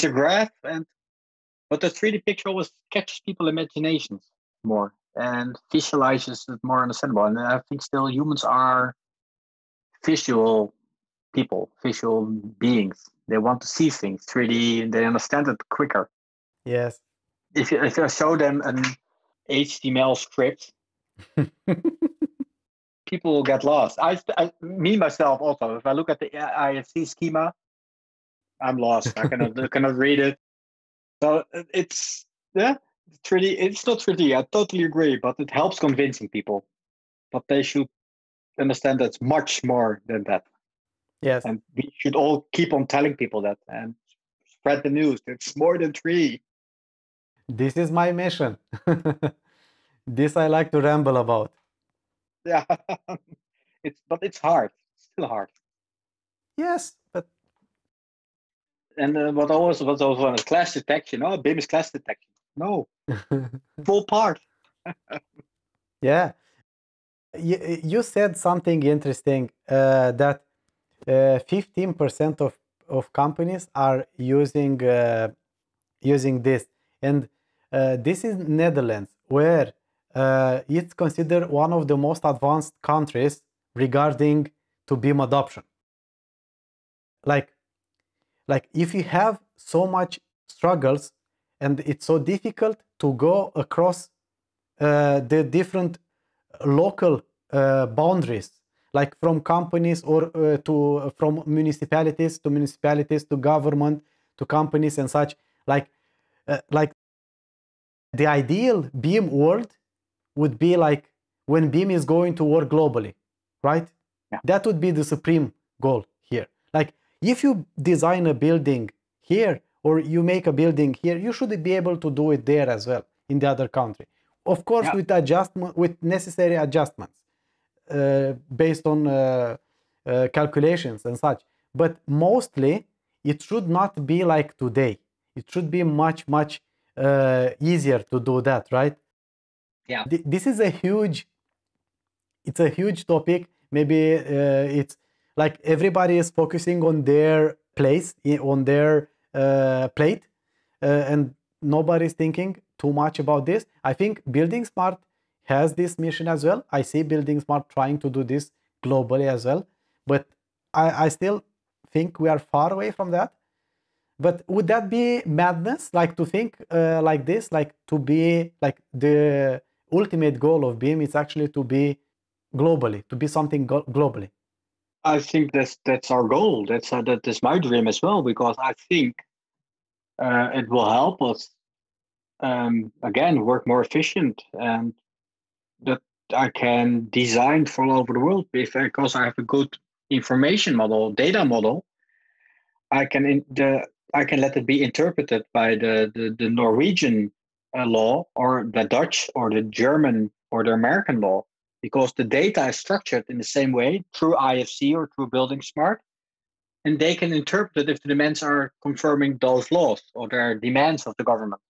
graph, but the 3D picture always catches people's imaginations more and visualizes it more understandable. And I think still humans are visual people, visual beings. They want to see things 3D. They understand it quicker.
Yes.
If you show them an HTML script, people will get lost. Me myself also. If I look at the IFC schema, I'm lost. I cannot read it. So it's 3D. It's not 3D. I totally agree, but it helps convincing people. But they should understand that's much more than that.
Yes.
And we should all keep on telling people that and spread the news. It's more than 3D.
This is my mission. This I like to ramble about.
Yeah, but it's hard. It's still hard.
Yes, but
what was also clash detection. Oh, BIM is clash detection. No, full part.
Yeah, you said something interesting that 15% of companies are using this, and this is Netherlands, where it's considered one of the most advanced countries regarding to BIM adoption. Like if you have so much struggles and it's so difficult to go across the different local boundaries, like from companies or from municipalities to government to companies and such, like the ideal BIM world would be like when BIM is going to work globally, right?
Yeah.
That would be the supreme goal here. Like if you design a building here or you make a building here, you should be able to do it there as well in the other country. Of course, with necessary adjustments based on calculations and such. But mostly it should not be like today. It should be much easier to do that, right?
Yeah.
This is a huge topic. Maybe it's like everybody is focusing on their place, on their plate, and nobody's thinking too much about this. I think Building Smart has this mission as well. I see Building Smart trying to do this globally as well, but I still think we are far away from that. But would that be madness, like to think like this, like to be like the ultimate goal of BIM is actually to be globally, to be something globally?
I think that's our goal. That's my dream as well, because I think it will help us again work more efficient, and that I can design for all over the world. Because I have a good information model, data model, I can I can let it be interpreted by the Norwegian law, or the Dutch or the German or the American law, because the data is structured in the same way through IFC or through Building Smart, and they can interpret it if the demands are confirming those laws or their demands of the government.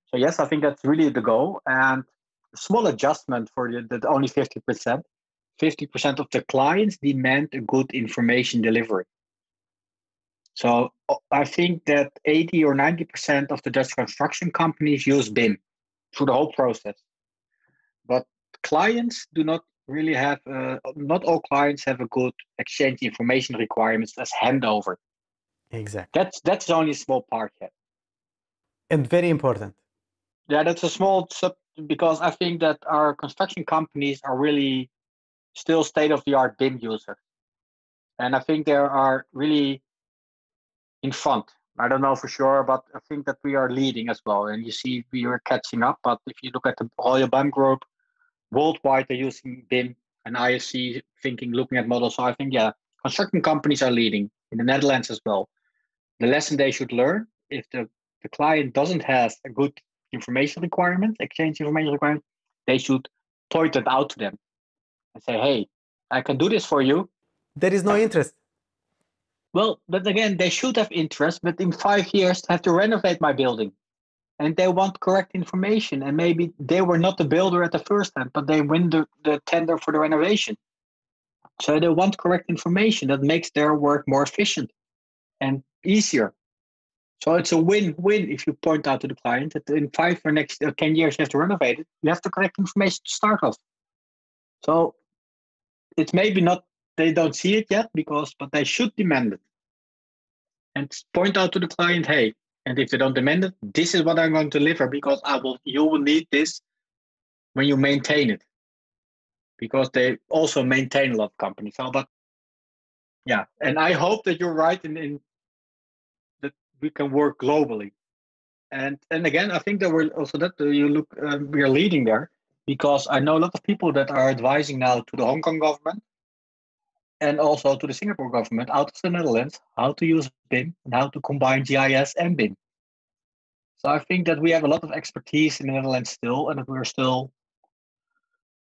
So yes, I think that's really the goal, and a small adjustment for the only 50%. 50% of the clients demand a good information delivery. So I think that 80 or 90% of the Dutch construction companies use BIM through the whole process. But clients do not really have, not all clients have a good exchange information requirements as handover.
Exactly.
That's only a small part yet.
And very important.
Yeah, that's a small sub, because I think that our construction companies are really still state-of-the-art BIM users. And I think they are really in front. I don't know for sure, but I think that we are leading as well. And you see, we are catching up. But if you look at the Royal BIM group, worldwide they're using BIM and IFC thinking, looking at models. So I think, yeah, construction companies are leading in the Netherlands as well. The lesson they should learn, if the client doesn't have a good information requirement, exchange information requirement, they should point it out to them and say, hey, I can do this for you.
There is no interest.
Well, but again, they should have interest, but in 5 years, I have to renovate my building. And they want correct information. And maybe they were not the builder at the first hand, but they win the tender for the renovation. So they want correct information that makes their work more efficient and easier. So it's a win-win if you point out to the client that in 5 or next 10 years you have to renovate it. You have the correct information to start off. So it's maybe not, they don't see it yet, but they should demand it. And point out to the client, hey, and if they don't demand it, this is what I'm going to deliver, because you will need this when you maintain it. Because they also maintain a lot of companies. So, but yeah, and I hope that you're right in that we can work globally. And again, I think that we're also we are leading there, because I know a lot of people that are advising now to the Hong Kong government and also to the Singapore government out of the Netherlands how to use BIM and how to combine GIS and BIM. So I think that we have a lot of expertise in the Netherlands still, and that we're still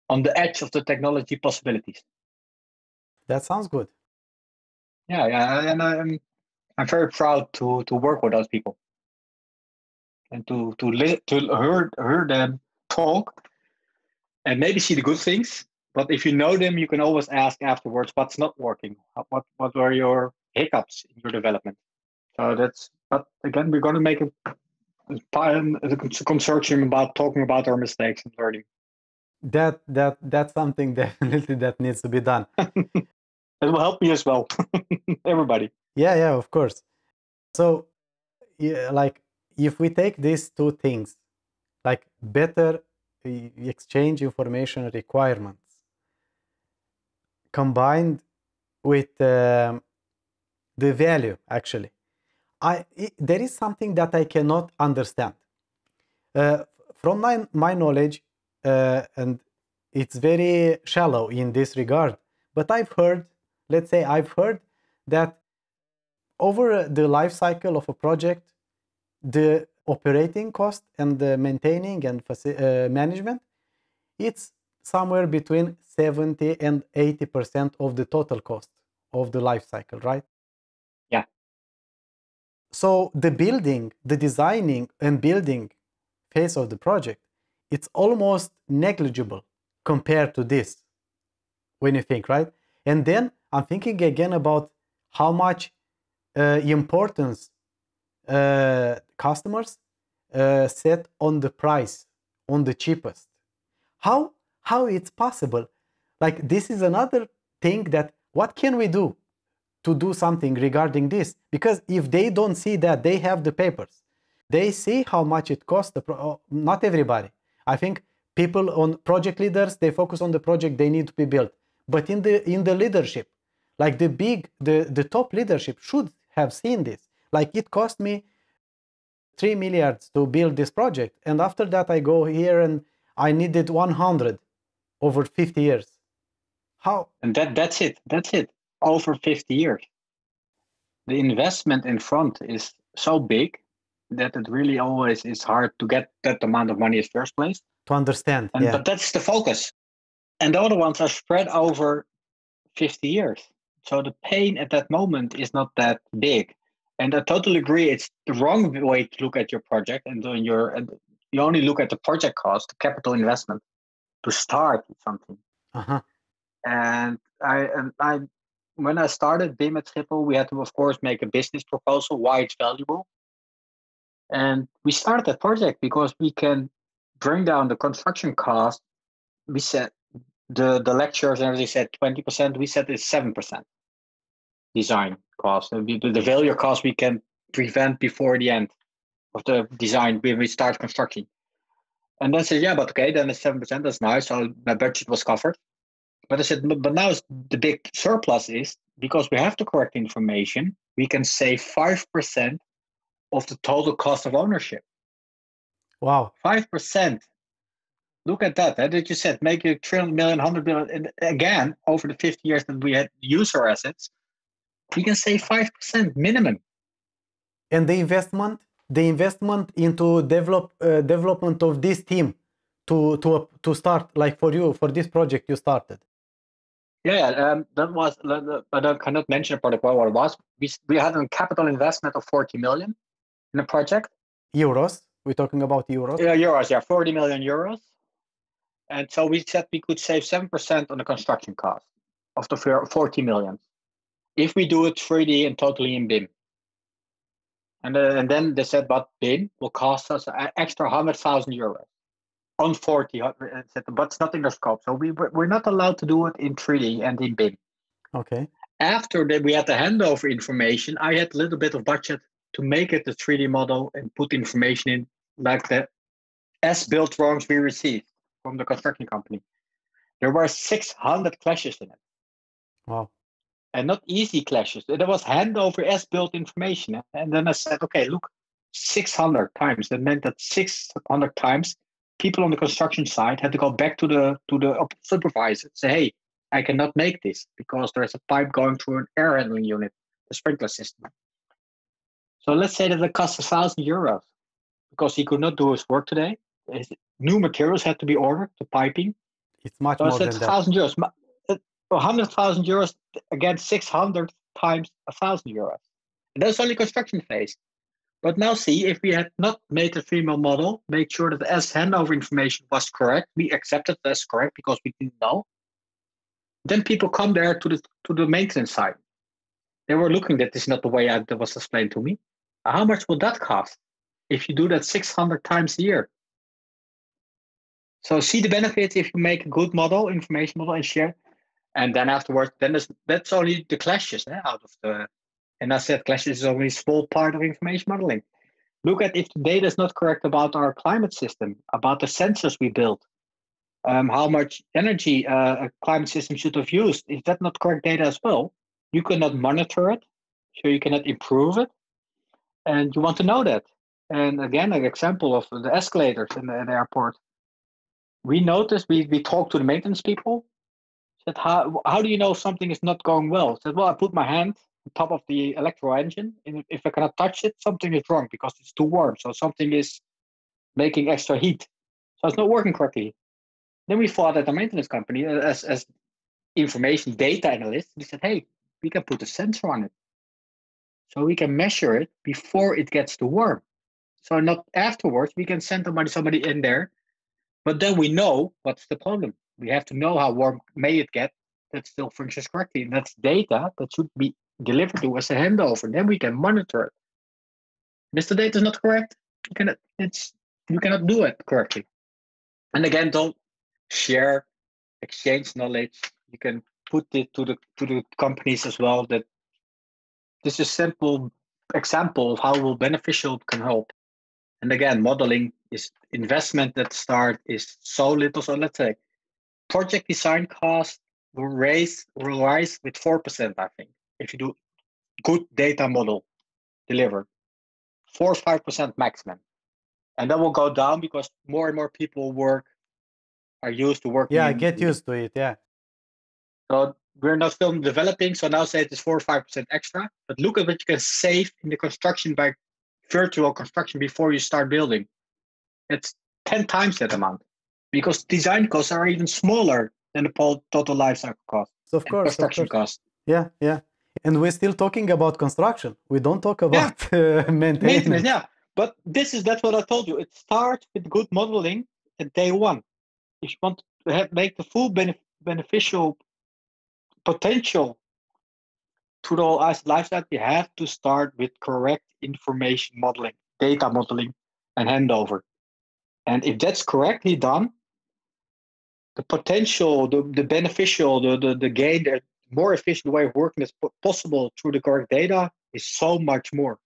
on the edge of the technology possibilities.
That sounds good.
Yeah, and I'm very proud to work with those people and to hear them talk and maybe see the good things. But if you know them, you can always ask afterwards what's not working. What were your hiccups in your development? So but again, we're going to make a consortium about talking about our mistakes and learning.
That's something definitely that needs to be done.
It will help me as well. Everybody.
Yeah, of course. So, yeah, like if we take these two things, like better exchange information requirements combined with the value, actually, there is something that I cannot understand. From my knowledge, and it's very shallow in this regard, but I've heard that over the life cycle of a project, the operating cost and the maintaining and management, it's somewhere between 70 and 80% of the total cost of the life cycle, right?
Yeah.
So the building, the designing and building phase of the project, it's almost negligible compared to this when you think, right? And then I'm thinking again about how much importance customers set on the price, on the cheapest. How it's possible? Like, this is another thing that what can we do to do something regarding this? Because if they don't see that, they have the papers, they see how much it costs. Not everybody. I think people on project leaders, they focus on the project they need to be built. But in the leadership, like the top leadership should have seen this. Like, it cost me 3 milliards to build this project, and after that I go here and I needed 100 over 50 years. How?
And that's it. Over 50 years. The investment in front is so big that it really always is hard to get that amount of money in the first place.
To understand.
But that's the focus. And the other ones are spread over 50 years. So the pain at that moment is not that big. And I totally agree, it's the wrong way to look at your project, and you only look at the project cost, the capital investment, to start something.
Uh-huh.
And I when I started BIM at Schiphol, we had to, of course, make a business proposal why it's valuable. And we started that project because we can bring down the construction cost. We said the lecturers and everything said 20%. We said it's 7% design cost. The failure cost we can prevent before the end of the design when we start construction. And then I said, yeah, but okay, then it's 7%. That's nice. So my budget was covered. But I said, but now the big surplus is, because we have the correct information, we can save 5% of the total cost of ownership.
Wow.
5%. Look at that. That you said, make it 300 million, 100 million. And again, over the 50 years that we had user assets, we can save 5% minimum.
And the investment into development of this team to start, like for you, for this project you started.
Yeah, that was, but I cannot mention what it was. We had a capital investment of 40 million in the project.
Euros? We're talking about euros?
Yeah, euros, yeah, 40 million euros. And so we said we could save 7% on the construction cost of the 40 million if we do it 3D and totally in BIM. And then they said, but BIM will cost us an extra 100,000 euros on 40, but it's not in the scope. So we're not allowed to do it in 3D and in BIM.
Okay.
After that, we had the handover information. I had a little bit of budget to make it the 3D model and put information in, like the as-built drawings we received from the construction company. There were 600 clashes in it.
Wow.
And not easy clashes. There was handover as-built information. And then I said, okay, look, 600 times. That meant that 600 times people on the construction site had to go back to the supervisor and say, hey, I cannot make this because there's a pipe going through an air handling unit, the sprinkler system. So let's say that it cost 1,000 euros because he could not do his work today. New materials had to be ordered, the piping.
It's much more than that.
1,000 euros. 100,000 euros against 600 times 1,000 euros. And that's only construction phase. But now see, if we had not made the 3D model, make sure that the as handover information was correct, we accepted it as correct because we didn't know. Then people come there to the maintenance side. They were looking that this is not the way that was explained to me. How much will that cost if you do that 600 times a year? So see the benefit if you make a good model, information model, and share. And then afterwards, that's only the clashes out of the. And I said clashes is only a small part of information modeling. Look at if the data is not correct about our climate system, about the sensors we built, how much energy a climate system should have used. Is that not correct data as well? You cannot monitor it, so you cannot improve it, and you want to know that. And again, an example of the escalators in the airport. We noticed, we talked to the maintenance people, said, how do you know something is not going well? Said, well, I put my hand on top of the electro engine, and if I cannot touch it, something is wrong because it's too warm. So something is making extra heat. So it's not working correctly. Then we thought at the maintenance company, as information data analysts, we said, hey, we can put a sensor on it. So we can measure it before it gets too warm. So not afterwards, we can send somebody in there, but then we know what's the problem. We have to know how warm may it get that still functions correctly. And that's data that should be delivered to us as a handover. Then we can monitor it. If the data is not correct, you cannot do it correctly. And again, don't share, exchange knowledge. You can put it to the companies as well. That this is a simple example of how beneficial it can help. And again, modeling is investment at the start is so little. So let's say project design cost will rise with 4%, I think, if you do good data model delivered. 4 or 5% maximum. And that will go down because more and more people are used to working.
Yeah, get used to it, yeah.
So we're not still developing, so now say it is 4 or 5% extra. But look at what you can save in the construction by virtual construction before you start building. It's 10 times that amount because design costs are even smaller than the total lifecycle cost.
Of course,
construction cost.
Yeah. And we're still talking about construction. We don't talk about maintenance.
Yeah. But that's what I told you. It starts with good modeling at day one. If you want to make the full beneficial potential to the whole lifecycle, you have to start with correct information modeling, data modeling, and handover. And if that's correctly done, the potential, the beneficial, the gain, the more efficient way of working is possible through the correct data is so much more.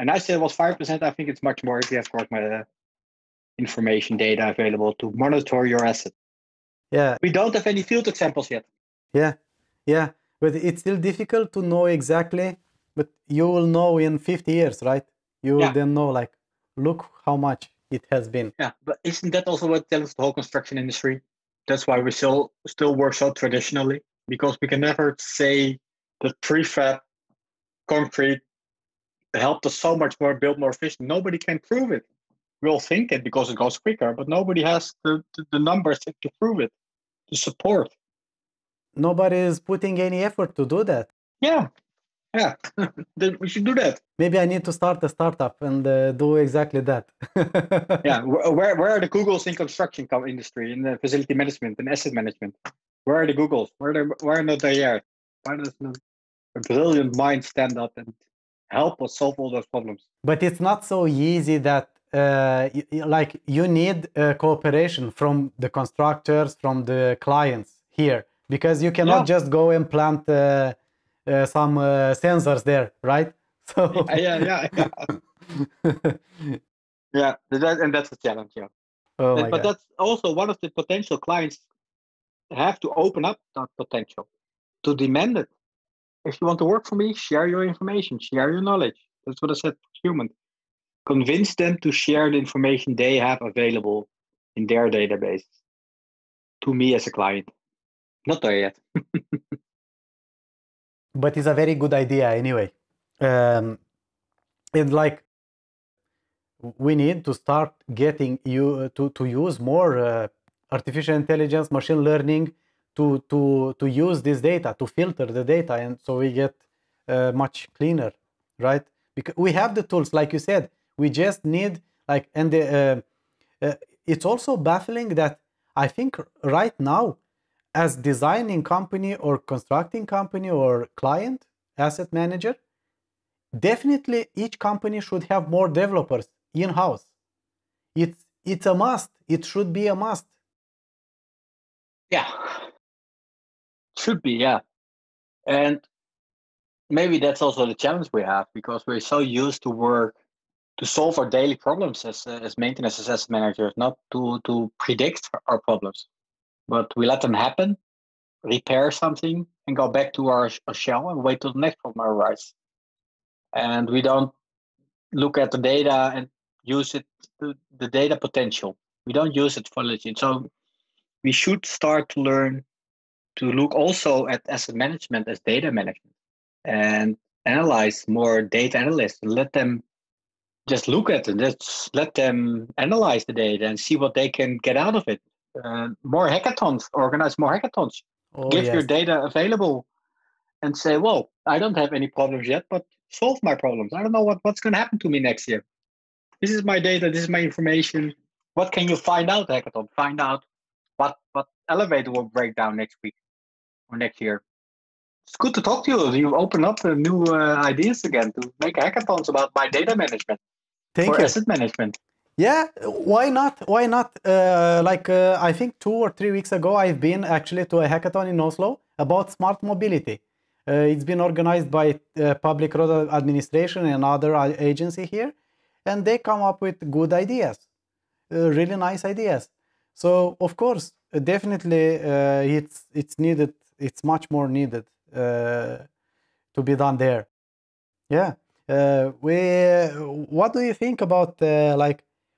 And I said it was 5%. I think it's much more if you have correct information data available to monitor your asset.
Yeah.
We don't have any field examples yet.
Yeah. But it's still difficult to know exactly, but you will know in 50 years, right? You will then know, like, look how much it has been.
Yeah, but isn't that also what tells the whole construction industry? That's why we still work so traditionally, because we can never say that prefab concrete helped us so much more, build more efficient. Nobody can prove it. We'll think it because it goes quicker, but nobody has the numbers to prove it, to support.
Nobody is putting any effort to do that.
Yeah. We should do that.
Maybe I need to start a startup and do exactly that.
Yeah, where are the Googles in construction industry, in the facility management and asset management? Where are the Googles? Where are not they yet? Why does a brilliant mind stand up and help us solve all those problems?
But it's not so easy that you need cooperation from the constructors, from the clients here, because you cannot just go and plant some sensors there, right? So
yeah. Yeah, and that's a challenge. Yeah, but that's also one of the potential clients have to open up that potential to demand it. If you want to work for me, share your information, share your knowledge. That's what I said. Human, convince them to share the information they have available in their database to me as a client. Not there yet.
But it's a very good idea anyway. It's like we need to start getting you to use more artificial intelligence, machine learning to use this data, to filter the data, and so we get much cleaner, right? Because we have the tools, like you said. We just need it's also baffling that I think right now, as designing company or constructing company or client, asset manager, definitely each company should have more developers in-house. It's a must. It should be a must.
Yeah. Should be, yeah. And maybe that's also the challenge we have, because we're so used to solve our daily problems as maintenance asset managers, not to predict our problems. But we let them happen, repair something, and go back to our shell and wait till the next problem arises. And we don't look at the data and use it, the data potential. We don't use it fully. So we should start to learn to look also at asset management as data management and analyze more data analysts and let them just look at it. Let them analyze the data and see what they can get out of it. More hackathons, organize more hackathons. Give your data available and say, well, I don't have any problems yet, but solve my problems. I don't know what's going to happen to me next year. This is my data. This is my information. What can you find out, hackathon? Find out what elevator will break down next week or next year. It's good to talk to you. You open up new ideas again to make hackathons about my data management
Thank
for
you.
asset management.
Yeah, why not? Why not? I think 2 or 3 weeks ago, I've been actually to a hackathon in Oslo about smart mobility. It's been organized by Public Road Administration and other agency here, and they come up with good ideas, really nice ideas. So of course, definitely, it's needed. It's much more needed to be done there. Yeah. What do you think about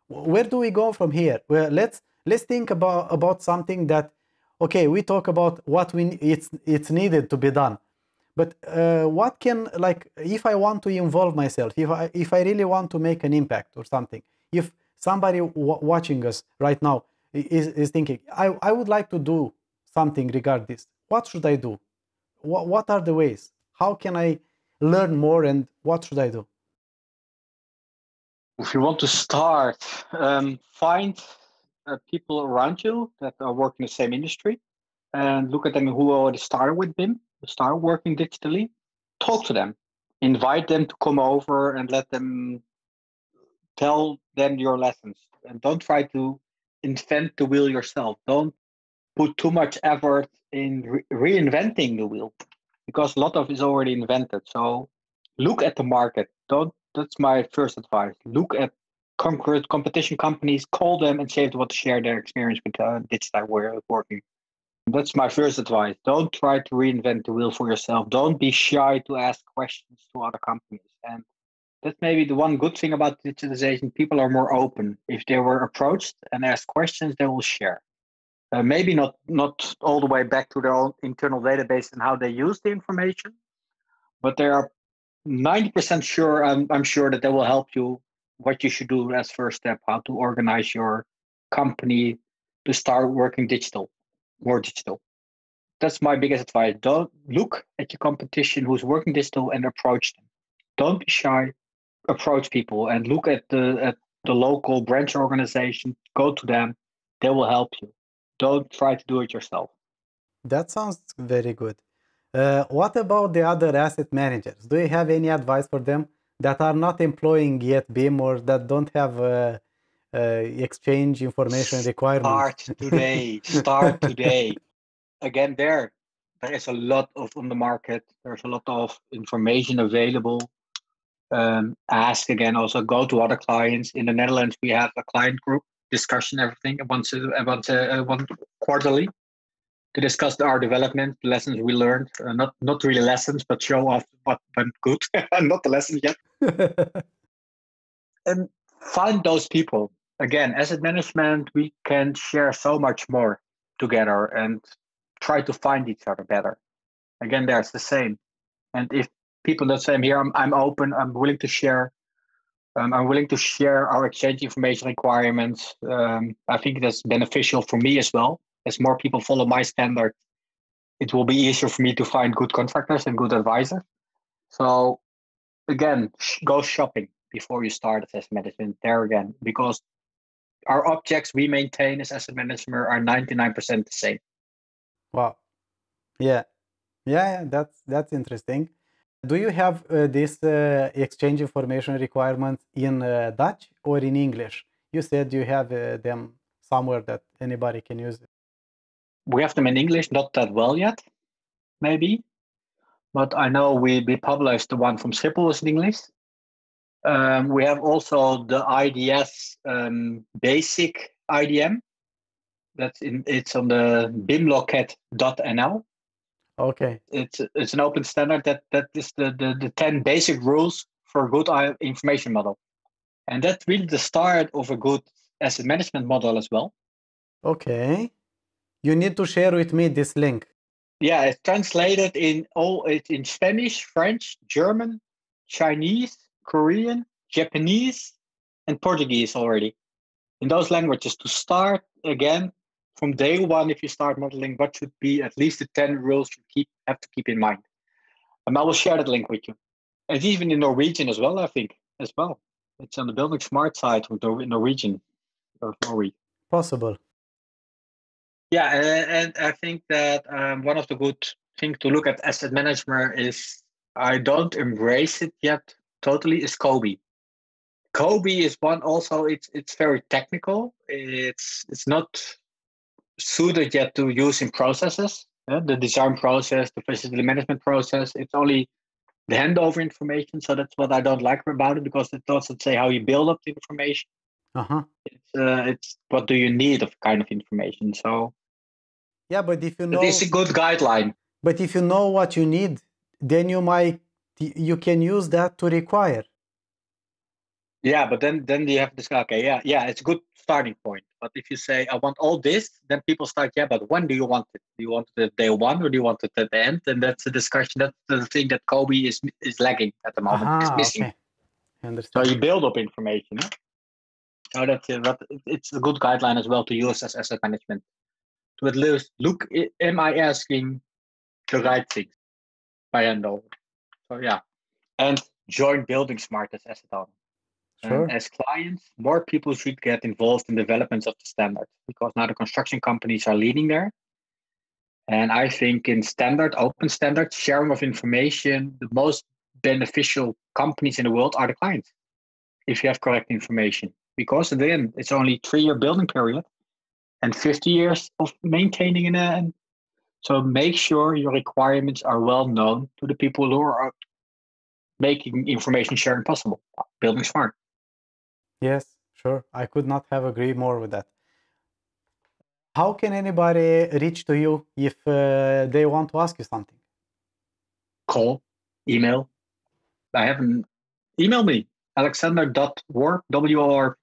where do we go from here? Well, let's think about something that, okay, we talk about what it's needed to be done, but what can, like, if I want to involve myself, if I really want to make an impact or something, if somebody watching us right now is thinking, I would like to do something regarding this, what should I do? What are the ways? How can I learn more, and what should I do?
If you want to start, find people around you that are working in the same industry and look at them who already started with BIM, who started working digitally. Talk to them, invite them to come over and let them tell them your lessons. And don't try to invent the wheel yourself. Don't put too much effort in reinventing the wheel, because a lot of it is already invented. So look at the market. That's my first advice. Look at concrete competition companies, call them and see if they want to share their experience with digital way of working. That's my first advice. Don't try to reinvent the wheel for yourself. Don't be shy to ask questions to other companies. And that's maybe the one good thing about digitalization. People are more open. If they were approached and asked questions, they will share. Maybe not all the way back to their own internal database and how they use the information, but they are 90% sure. I'm sure that they will help you what you should do as first step, how to organize your company to start working more digital. That's my biggest advice. Don't look at your competition who's working digital and approach them. Don't be shy. Approach people and look at the local branch organization. Go to them. They will help you. Don't try to do it yourself.
That sounds very good. What about the other asset managers? Do you have any advice for them that are not employing yet BIM, or that don't have exchange information requirements?
Start today. Start today. Again, there is a lot on the market. There's a lot of information available. Ask again. Also, go to other clients. In the Netherlands, we have a client group discussion everything once quarterly to discuss our development, the lessons we learned. Not really lessons, but show off what went good. Not the lesson yet. And find those people. Again, asset management, we can share so much more together and try to find each other better. Again, there's the same. And if people that say, here, I'm open, I'm willing to share. I'm willing to share our exchange information requirements. I think that's beneficial for me as well. As more people follow my standard, it will be easier for me to find good contractors and good advisors. So again, go shopping before you start as asset management there again, because our objects we maintain as asset management are 99% the same.
Wow. Yeah. That's interesting. Do you have this exchange information requirements in Dutch or in English? You said you have them somewhere that anybody can use it.
We have them in English, not that well yet, maybe. But I know we published the one from Schiphol is in English. We have also the IDS basic IDM. It's on the bimloket.nl.
Okay.
It's an open standard that is the 10 basic rules for a good information model. And that's really the start of a good asset management model as well.
Okay. You need to share with me this link.
Yeah, it's translated it's in Spanish, French, German, Chinese, Korean, Japanese, and Portuguese already. In those languages to start again from day one, if you start modeling, what should be at least the 10 rules you have to keep in mind. And I will share that link with you. It's even in Norwegian as well, I think, as well. It's on the Building Smart side with Norwegian of Norway.
Possible.
Yeah, and I think that one of the good things to look at asset management is, I don't embrace it yet totally, is Kobe. Kobe is one also, it's very technical. It's not suited yet to use in processes. The design process, the facility management process, it's only the handover information. So that's what I don't like about it, because it doesn't say how you build up the information. It's what do you need of kind of information. So
yeah, but if you know,
it's a good guideline.
But if you know what you need, then you can use that to require.
Yeah, but then you have this. Okay, yeah, it's a good starting point. But if you say I want all this, then people start. Yeah, but when do you want it? Do you want it at day one, or do you want it at the end? And that's a discussion. That's the thing that Kobe is lacking at the moment. It's missing.
Okay. I understand.
So you build up information. Huh? So it's a good guideline as well to use as asset management. To at least look, am I asking the right things by hand over? So yeah, and join Building Smart as asset owner.
Sure.
As clients, more people should get involved in developments of the standard, because now the construction companies are leading there. And I think in open standard sharing of information, the most beneficial companies in the world are the clients, if you have correct information. Because then it's only 3-year building period and 50 years of maintaining it. So make sure your requirements are well known to the people who are making information sharing possible. Building smart.
Yes, sure. I could not have agreed more with that. How can anybody reach to you if they want to ask you something?
Call, email. Email me, alexander.worp, W-O-R,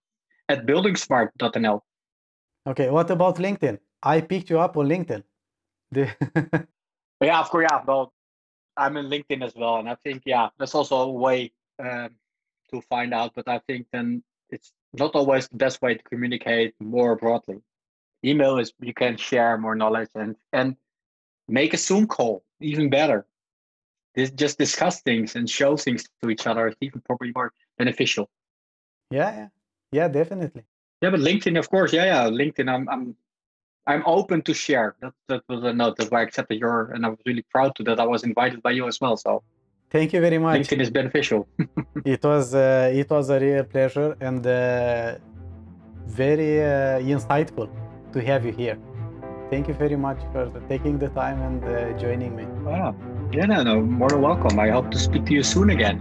@buildingsmart.nl.
Okay, what about LinkedIn? I picked you up on LinkedIn.
Yeah, of course, yeah. Well, I'm in LinkedIn as well, and I think, yeah, that's also a way to find out, but I think then it's not always the best way to communicate more broadly. Email is, you can share more knowledge and make a Zoom call, even better. Just discuss things and show things to each other is even probably more beneficial.
Yeah, definitely.
Yeah, but LinkedIn, of course, yeah. LinkedIn, I'm open to share. That was a note. That's why I accepted and I was really proud that I was invited by you as well. So
thank you very much.
LinkedIn is beneficial.
It was a real pleasure and very insightful to have you here. Thank you very much for taking the time and joining me.
Wow. Yeah, no, more than welcome. I hope to speak to you soon again.